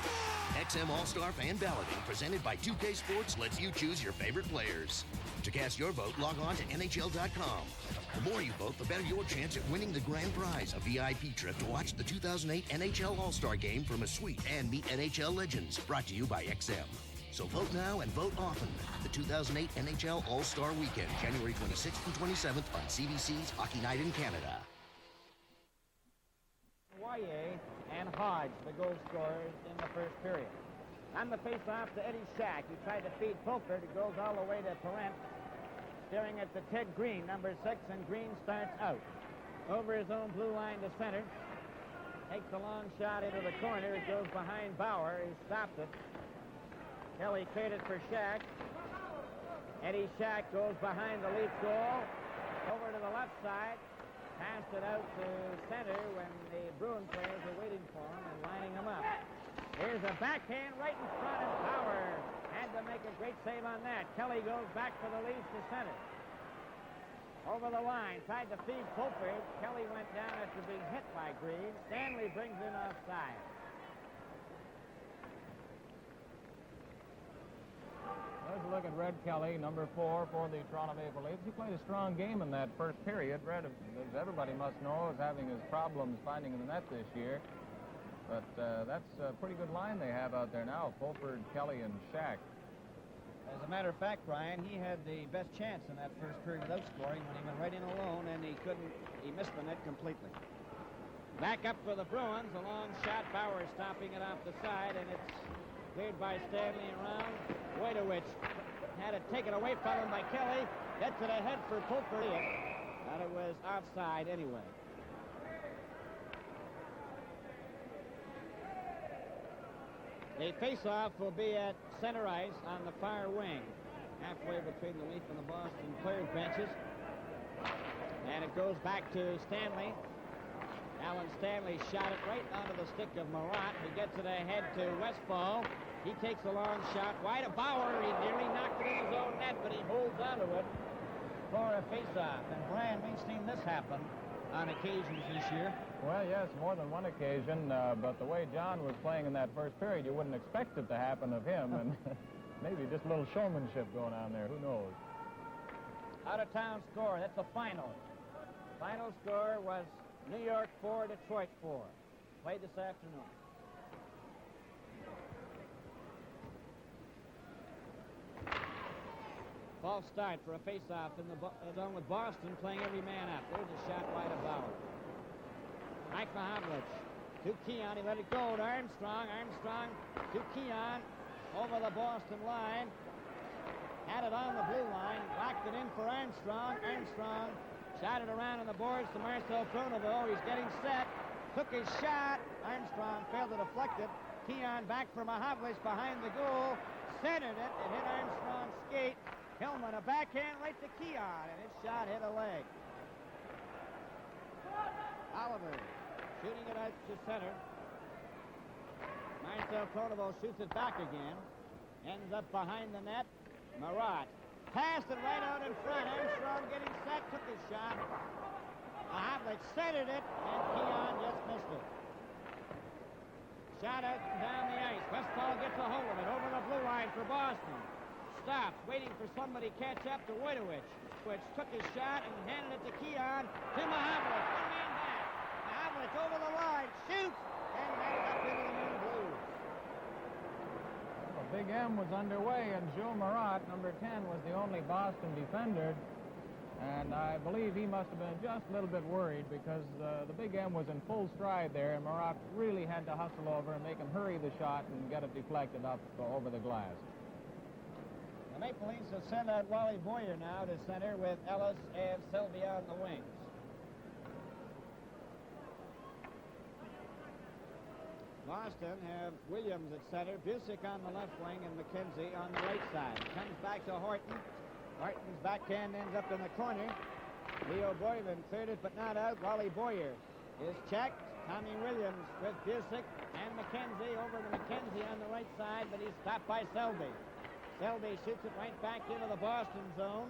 XM All-Star Fan Balloting, presented by 2K Sports, lets you choose your favorite players. To cast your vote, log on to NHL.com. The more you vote, the better your chance at winning the grand prize, a VIP trip to watch the 2008 NHL All-Star Game from a suite and meet NHL legends, brought to you by XM. So vote now and vote often. The 2008 NHL All-Star Weekend, January 26th and 27th on CBC's Hockey Night in Canada. Poirier and Hodge, the goal scorers in the first period. On the face-off to Eddie Shack, who tried to feed Fulford. It goes all the way to Parent, staring at the Ted Green, number 6, and Green starts out. Over his own blue line to center. Takes a long shot into the corner. It goes behind Bauer. He stopped it. Kelly traded for Shack. Eddie Shack goes behind the Leaf goal. Over to the left side. Passed it out to center when the Bruin players are waiting for him and lining him up. Here's a backhand right in front, and Power had to make a great save on that. Kelly goes back for the Leafs to center. Over the line, tried to feed Fulford. Kelly went down after being hit by Green. Stanley brings in offside. Let's look at Red Kelly, number 4 for the Toronto Maple Leafs. He played a strong game in that first period. Red, as everybody must know, is having his problems finding the net this year. But that's a pretty good line they have out there now, Fulford, Kelly, and Shack. As a matter of fact, Brian, he had the best chance in that first period without scoring when he went right in alone, and he missed the net completely. Back up for the Bruins, a long shot. Bauer stopping it off the side, and it's cleared by Stanley around. Wojtowicz had it taken away from him by Kelly. Gets it ahead for Fulford. But it was offside anyway. The face-off will be at center ice on the far wing, halfway between the Leaf and the Boston players' benches. And it goes back to Stanley. Alan Stanley shot it right onto the stick of Marat. He gets it ahead to Westfall. He takes a long shot wide of Bauer. He nearly knocked it in his own net, but he holds onto it for a face-off. And Brian, we've seen this happen on occasions this year. Well, yes, more than one occasion, but the way John was playing in that first period, you wouldn't expect it to happen of him, and maybe just a little showmanship going on there. Who knows? Out-of-town score. That's the final. Final score was New York 4, Detroit 4. Played this afternoon. False start for a face-off in the zone with Boston playing every man up. There's a shot wide of Bauer. Mike Mahavlich to Keon. He let it go to Armstrong. Armstrong to Keon over the Boston line. Had it on the blue line. Locked it in for Armstrong. Armstrong shot it around on the boards to Marcel Pronovo. He's getting set. Took his shot. Armstrong failed to deflect it. Keon back for Mahavlich behind the goal. Centered it. It hit Armstrong's skate. Hillman, a backhand right to Keon, and his shot hit a leg. Oliver shooting it out to center. Marcel Pronovo shoots it back again. Ends up behind the net. Marat passed it right out in front. Armstrong getting set, took his shot. Mahavlich centered it, and Keon just missed it. Shot out and down the ice. Westfall gets a hold of it over the blue line for Boston. Stopped, waiting for somebody to catch up to Wojtowicz, which took his shot and handed it to Keon to Mahavlich. One man back. Mahavlich over the line, shoots, and that's up into the Moon Blues. Well, Big M was underway, and Joe Marat, number 10, was the only Boston defender. And I believe he must have been just a little bit worried because the Big M was in full stride there, and Marat really had to hustle over and make him hurry the shot and get it deflected up over the glass. The Maple Leafs have sent out Wally Boyer now to center with Ellis and Selby on the wings. Boston have Williams at center, Busick on the left wing, and McKenzie on the right side. Comes back to Horton. Horton's backhand ends up in the corner. Leo Boylan cleared it, but not out. Wally Boyer is checked. Tommy Williams with Busick and McKenzie over to McKenzie on the right side, but he's stopped by Selby. Selby shoots it right back into the Boston zone.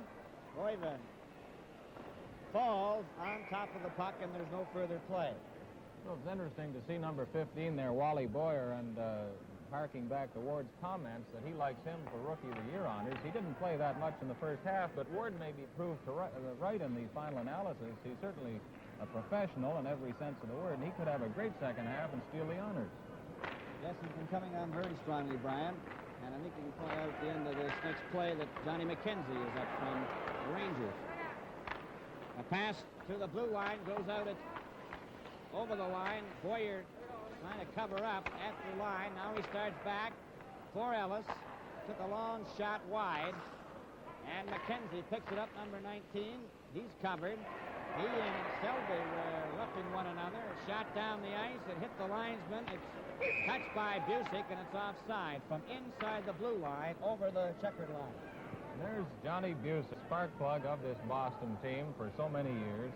Boylan falls on top of the puck, and there's no further play. Well, it's interesting to see number 15 there, Wally Boyer, and harking back to Ward's comments that he likes him for Rookie of the Year honors. He didn't play that much in the first half, but Ward may be proved right in the final analysis. He's certainly a professional in every sense of the word, and he could have a great second half and steal the honors. Yes, he's been coming on very strongly, Brian. And I think you can point out at the end of this next play that Johnny McKenzie is up from the Rangers. A pass to the blue line goes out over the line. Boyer trying to cover up at the line. Now he starts back for Ellis. Took a long shot wide. And McKenzie picks it up, number 19. He's covered. He and Selby were roughing one another. A shot down the ice. It hit the linesman. It's touched by Busick, and it's offside from inside the blue line over the checkered line. There's Johnny Busick, spark plug of this Boston team for so many years.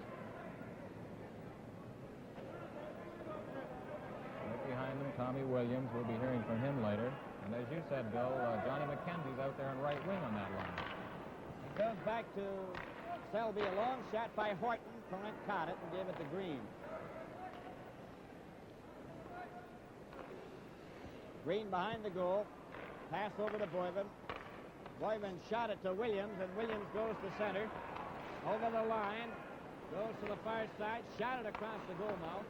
Right behind him, Tommy Williams. We'll be hearing from him later. And as you said, Bill, Johnny McKenzie's out there on right wing on that line. It goes back to Selby. A long shot by Horton. Corrent caught it and gave it to Green. Green behind the goal. Pass over to Boylan. Boylan shot it to Williams, and Williams goes to center. Over the line. Goes to the far side. Shot it across the goal mouth.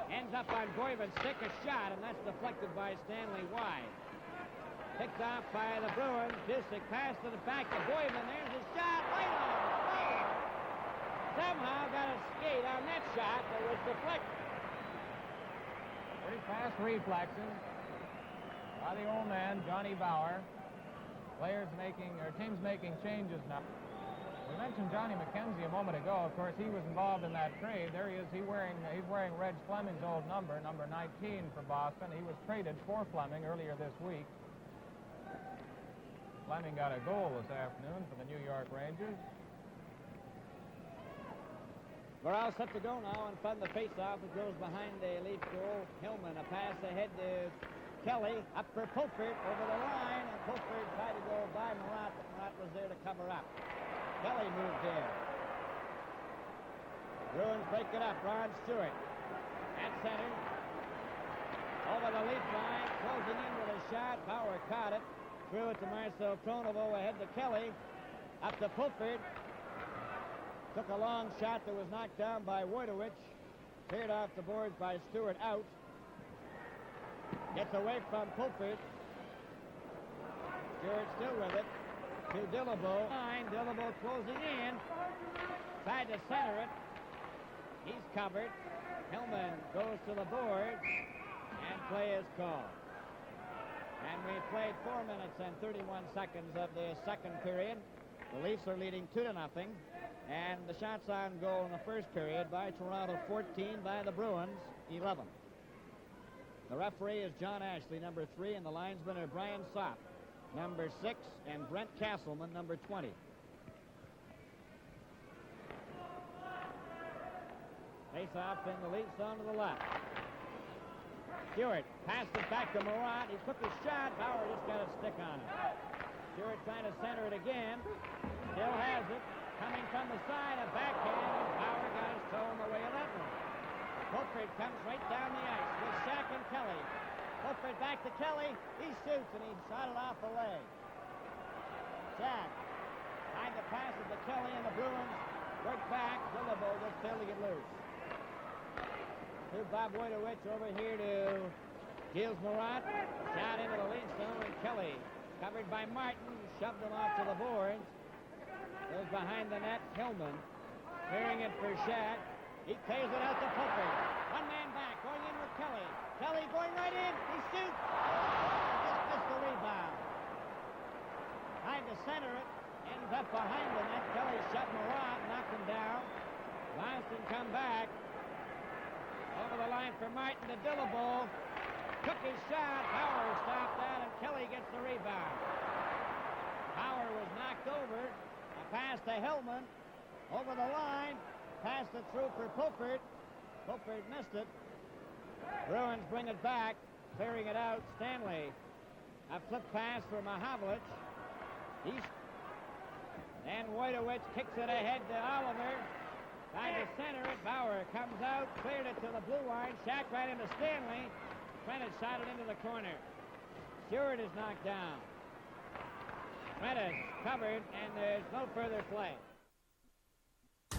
Ends up on Boylan's stick, a shot, and that's deflected by Stanley wide. Picked off by the Bruins. Busick passed it back to Boylan. There's a shot right on. Somehow got a skate on that shot that was deflected. Pretty fast reflexes by the old man, Johnny Bauer. Teams making changes now. We mentioned Johnny McKenzie a moment ago. Of course, he was involved in that trade. There he is. He's wearing Reg Fleming's old number 19 for Boston. He was traded for Fleming earlier this week. Fleming got a goal this afternoon for the New York Rangers. We're all set to go now in front of the face-off. It goes behind the Leaf goal. Hillman, a pass ahead to Kelly. Up for Pulford, over the line. And Pulford tried to go by Murat, but Murat was there to cover up. Kelly moved in. Bruins break it up. Ron Stewart at center. Over the Leaf line. Closing in with a shot. Bauer caught it. Threw it to Marcel Pronovo. Ahead to Kelly. Up to Pulford. Took a long shot that was knocked down by Wojtowicz. Cleared off the boards by Stewart out. Gets away from Pulford. Stewart still with it. To Dillabo. Dillabo closing in. Tried to center it. He's covered. Hillman goes to the boards. And play is called. And we played 4 minutes and 31 seconds of the second period. The Leafs are leading 2-0. And the shots on goal in the first period by Toronto, 14 by the Bruins, 11. The referee is John Ashley, number 3, and the linesmen are Brian Sopp, number 6, and Brent Castleman, number 20. Face off in the Leafs zone to the left. Stewart passed it back to Murat. He took his shot. Bauer just got a stick on it. Stewart trying to center it again. Still has it. Coming from the side, a backhand, and Bauer got his toe in the way of that one. Pulford comes right down the ice with Shack and Kelly. Pulford back to Kelly. He shoots, and he shot it off the leg. Shack trying to pass it to Kelly, and the Bruins work back. Dillabo just failed to get loose. To Bob Wojtowicz over here to Gilles Murat. Shot into the Leaf zone, and Kelly covered by Martin. Shoved him off to the boards. Goes behind the net, Hillman. Clearing it for Shack. He pays it out to Pulford. One man back, going in with Kelly. Kelly going right in. He shoots. Just missed the rebound. Tried to center it. Ends up behind the net. Kelly shut Murat, knocked him down. Boston come back. Over the line for Martin to Dillabo. Took his shot. Bauer stopped that, and Kelly gets the rebound. Bauer was knocked over. Pass to Hillman. Over the line. Passed it through for Pulford. Pulford missed it. Bruins bring it back. Clearing it out. Stanley. A flip pass for Mahavlich. And Wojtowicz kicks it ahead to Oliver. Trying to center it. Bauer comes out. Cleared it to the blue line. Shack right into Stanley. Prentice shot it into the corner. Stewart is knocked down. Prentice covered, and there's no further play. The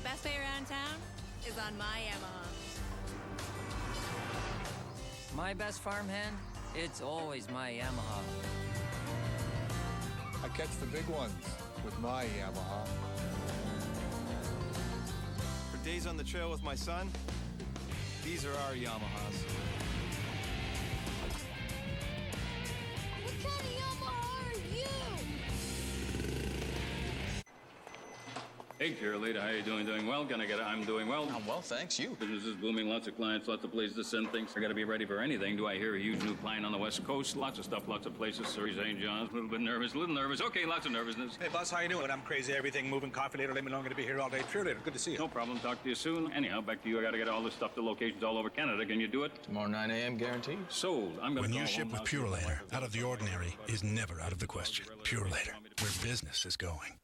best way around town is on my Yamaha. My best farmhand? It's always my Yamaha. I catch the big ones with my Yamaha. For days on the trail with my son, these are our Yamahas. Hey, cheerleader, how you doing? Doing well? I'm doing well. I'm well, thanks. You? Business is booming, lots of clients, lots of places to send things. I got to be ready for anything. Do I hear a huge new client on the West Coast? Lots of stuff, lots of places. Surrey, St. John's, a little bit nervous, Okay, lots of nervousness. Hey, boss, how you doing? I'm crazy. Everything moving. Coffee later. Let me know I'm going to be here all day. Cheerleader, good to see you. No problem. Talk to you soon. Anyhow, back to you. I got to get all this stuff to locations all over Canada. Can you do it? Tomorrow 9 a.m. guaranteed. Sold. I'm going to When you ship with Purolator, out of the ordinary is never out of the question. Purolator, where business is going.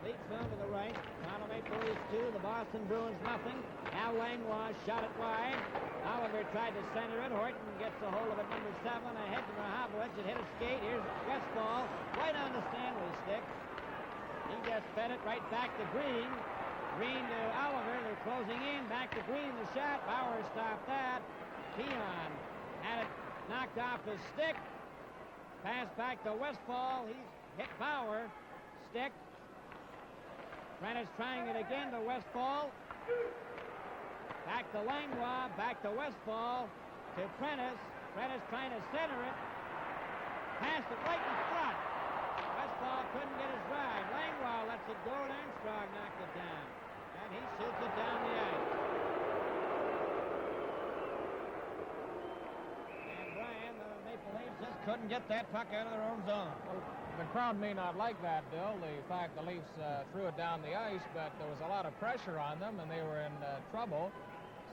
Leafs zone to the right. Toronto Maple Leafs 2. The Boston Bruins nothing. Al Langlois shot it wide. Oliver tried to center it. Horton gets a hold of it, number 7. Ahead to Mahavlich. It hit a skate. Here's Westfall. Right on the Stanley stick. He just fed it right back to Green. Green to Oliver. They're closing in. Back to Green. The shot. Bauer stopped that. Keon had it knocked off his stick. Pass back to Westfall. He's hit Bauer. Stick. Prentice trying it again to Westfall. Back to Langlois. Back to Westfall. To Prentice. Prentice trying to center it. Passed it right in front. Westfall couldn't get his drive. Langlois lets it go, and Armstrong knocked it down. And he shoots it down the ice. And Brian, the Maple Leafs just couldn't get that puck out of their own zone. Well, the crowd may not like that, Bill, the fact the Leafs threw it down the ice, but there was a lot of pressure on them, and they were in trouble.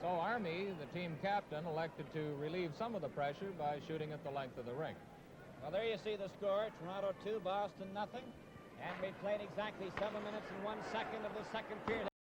So Army, the team captain, elected to relieve some of the pressure by shooting at the length of the rink. Well, there you see the score. Toronto 2, Boston nothing. And we played exactly 7 minutes and 1 second of the second period.